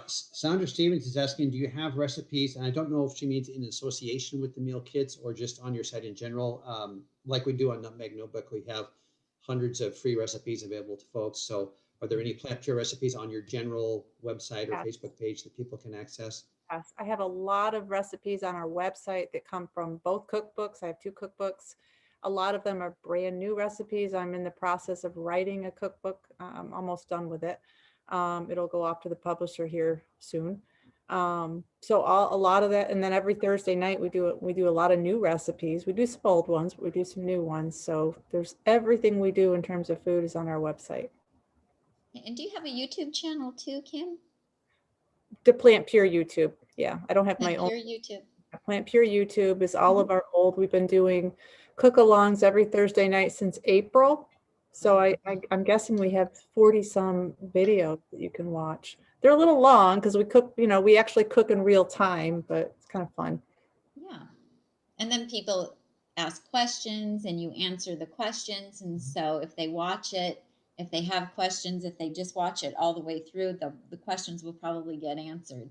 Sandra Stevens is asking, do you have recipes? And I don't know if she means in association with the meal kits or just on your site in general. Like we do on Nutmeg Notebook, we have hundreds of free recipes available to folks. So are there any PlantPure recipes on your general website or Yes. Facebook page that people can access? Yes, I have a lot of recipes on our website that come from both cookbooks. I have 2 cookbooks. A lot of them are brand new recipes. I'm in the process of writing a cookbook. I'm almost done with it. It'll go off to the publisher here soon. So a lot of that, and then every Thursday night we do a lot of new recipes. We do some old ones, but we do some new ones. So there's everything we do in terms of food is on our website. And do you have a YouTube channel too, Kim? The PlantPure YouTube. Yeah, I don't have my own. Pure YouTube. PlantPure YouTube is all of our old. We've been doing cook-alongs every Thursday night since April. So I'm guessing we have 40 some videos that you can watch. They're a little long because we cook, we actually cook in real time, but it's kind of fun. Yeah. And then people ask questions and you answer the questions. And so if they watch it, if they have questions, if they just watch it all the way through, the questions will probably get answered.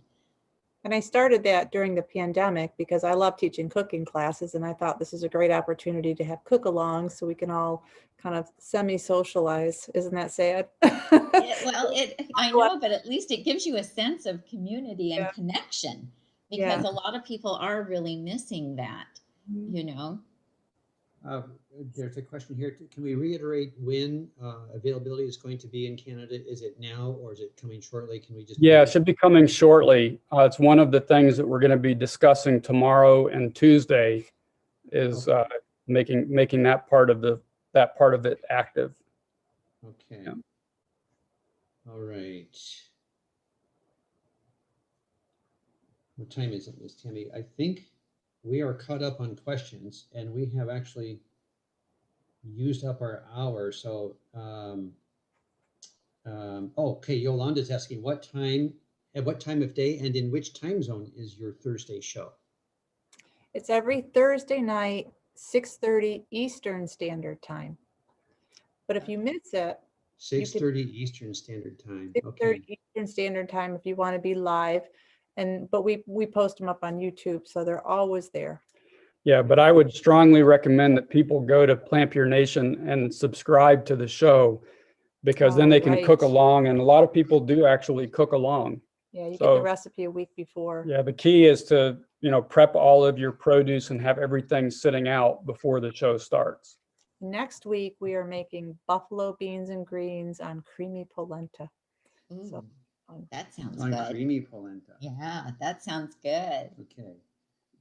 And I started that during the pandemic because I love teaching cooking classes. And I thought this is a great opportunity to have cook-alongs so we can all kind of semi-socialize. Isn't that sad? I know, but at least it gives you a sense of community and Yeah. connection, because Yeah. a lot of people are really missing that, Mhm. you know. There's a question here. Can we reiterate when availability is going to be in Canada? Is it now or is it coming shortly? Can we just? Yeah, it should be coming shortly. It's one of the things that we're going to be discussing tomorrow and Tuesday is making that part of it active. Okay. Yeah. All right. What time is it, Miss Tami? I think we are caught up on questions and we have actually used up our hour. So, okay, Yolanda's asking at what time of day and in which time zone is your Thursday show? It's every Thursday night, 6:30 Eastern Standard Time. But if you miss it, 6:30 Eastern Standard Time. 6:30 Okay. Eastern Standard Time if you want to be live. But we post them up on YouTube, so they're always there. Yeah, but I would strongly recommend that people go to PlantPure Nation and subscribe to the show, because then they can cook Right. along, and a lot of people do actually cook along. Yeah, you get So- the recipe a week before. Yeah, the key is to, prep all of your produce and have everything sitting out before the show starts. Next week, we are making buffalo beans and greens on creamy polenta. So, Ooh, that sounds On good. creamy polenta. Yeah, that sounds good. Okay.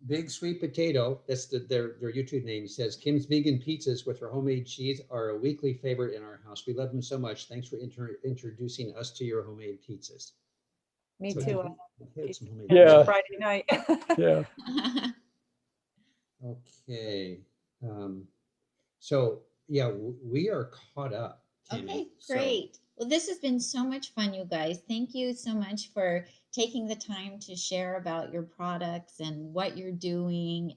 Big Sweet Potato, that's their YouTube name, says Kim's Vegan Pizzas with her homemade cheese are a weekly favorite in our house. We love them so much. Thanks for introducing us to your homemade pizzas. me So too. we had some homemade Yeah. pizzas. Friday night. Yeah. Okay. So yeah, we are caught up. Tami. Okay, So- great. Well, this has been so much fun, you guys. Thank you so much for taking the time to share about your products and what you're doing.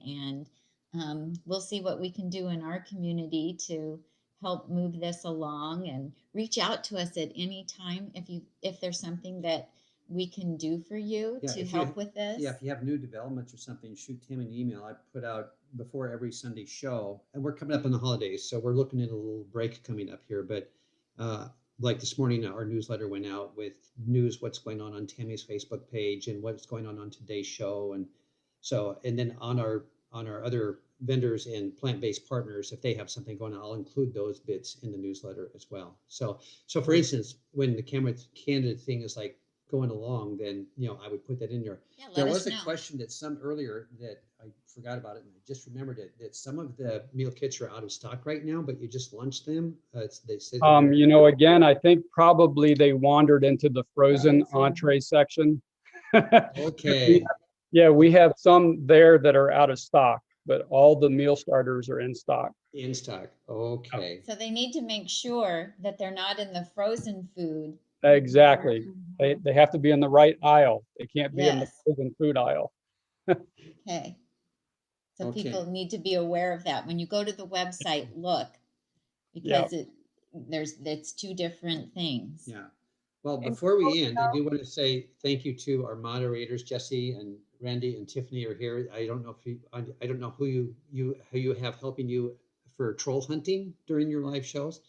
And we'll see what we can do in our community to help move this along, and reach out to us at any time if there's something that we can do for you Yeah, to if you- help with this. Yeah, if you have new developments or something, shoot Tim an email. I put out before every Sunday show, and we're coming up on the holidays, so we're looking at a little break coming up here. But like this morning, our newsletter went out with news, what's going on Tammy's Facebook page and what's going on today's show. And so, and then on our other vendors and plant-based partners, if they have something going on, I'll include those bits in the newsletter as well. So for instance, when the Canada thing is like going along, then, I would put that in there. Yeah, let There us was a know. question that some earlier that I forgot about it, and I just remembered it, that some of the meal kits are out of stock right now, but you just launched them. They said Again, I think probably they wandered into the frozen entree section. okay. Yeah, we have some there that are out of stock. but all the meal starters are in stock. In stock. Okay. So they need to make sure that they're not in the frozen food. Exactly. Mhm. They have to be in the right aisle. They can't be in the Yes. frozen food aisle. Okay. So Okay. people need to be aware of that. When you go to the website, look, Yeah. because it's two different things. Yeah. Well, And before we end, I do want to say thank you to our moderators, Jesse and Randy and Tiffany are here. I don't know if I don't know who you have helping you for troll hunting during your live shows,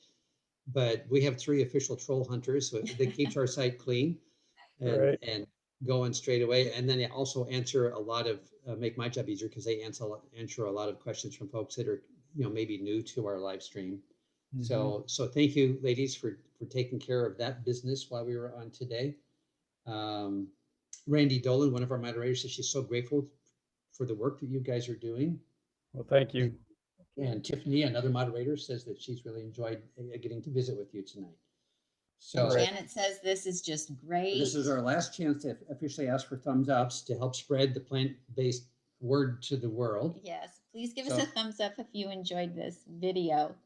but we have 3 official troll hunters, so that keeps our site clean Right. and going straight away. And then they also answer a lot of make my job easier because they answer a lot of questions from folks that are maybe new to our live stream. Mhm. So thank you, ladies, for taking care of that business while we were on today. Randy Dolan, one of our moderators, says she's so grateful for the work that you guys are doing. Well, thank you. And Tiffany, another moderator, says that she's really enjoyed getting to visit with you tonight. And So Janet says this is just great. this is our last chance to officially ask for thumbs ups to help spread the plant-based word to the world. Yes, please give us So- a thumbs up if you enjoyed this video.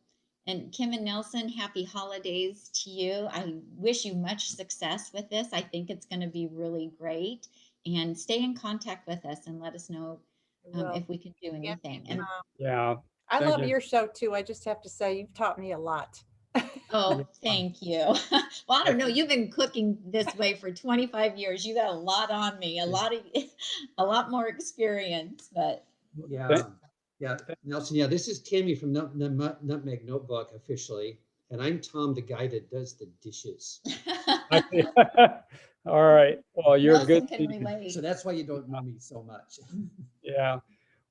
And Kim and Nelson, happy holidays to you. I wish you much success with this. I think it's going to be really great. And stay in contact with us and let us know Well, if we can do anything. And Yeah. I Thank love you. your show too. I just have to say, you've taught me a lot. oh, thank you. Well, I don't know. You've been cooking this way for 25 years. You got a lot on me, a lot more experience, but Yeah, yeah, Nelson. Yeah, this is Tami from Nutmeg Notebook officially, and I'm Tom, the guy that does the dishes. All right. Well, you're Nelson good. can relate. So that's why you don't know me so much. Yeah.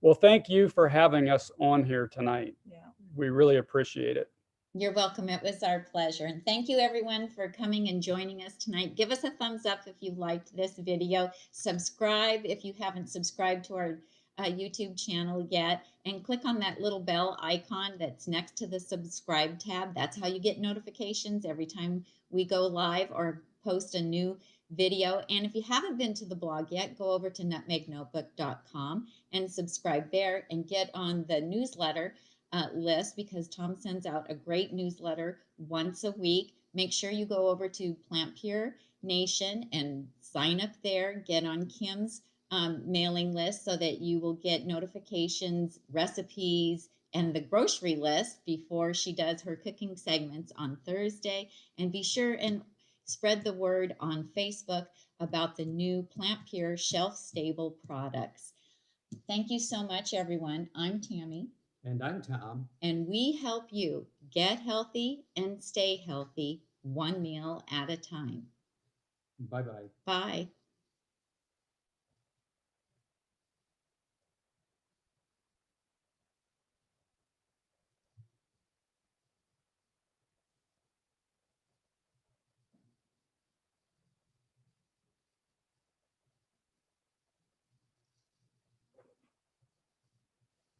Well, thank you for having us on here tonight. Yeah. We really appreciate it. You're welcome. It was our pleasure. And thank you everyone for coming and joining us tonight. Give us a thumbs up if you liked this video. Subscribe if you haven't subscribed to our YouTube channel yet. And click on that little bell icon that's next to the subscribe tab. That's how you get notifications every time we go live or post a new video. And if you haven't been to the blog yet, go over to nutmegnotebook.com and subscribe there and get on the newsletter list, because Tom sends out a great newsletter once a week. Make sure you go over to PlantPure Nation and sign up there, get on Kim's mailing list so that you will get notifications, recipes, and the grocery list before she does her cooking segments on Thursday. And be sure and spread the word on Facebook about the new PlantPure shelf-stable products. Thank you so much, everyone. I'm Tami. And I'm Tom. And we help you get healthy and stay healthy, one meal at a time. Bye-bye. Bye.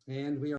And we are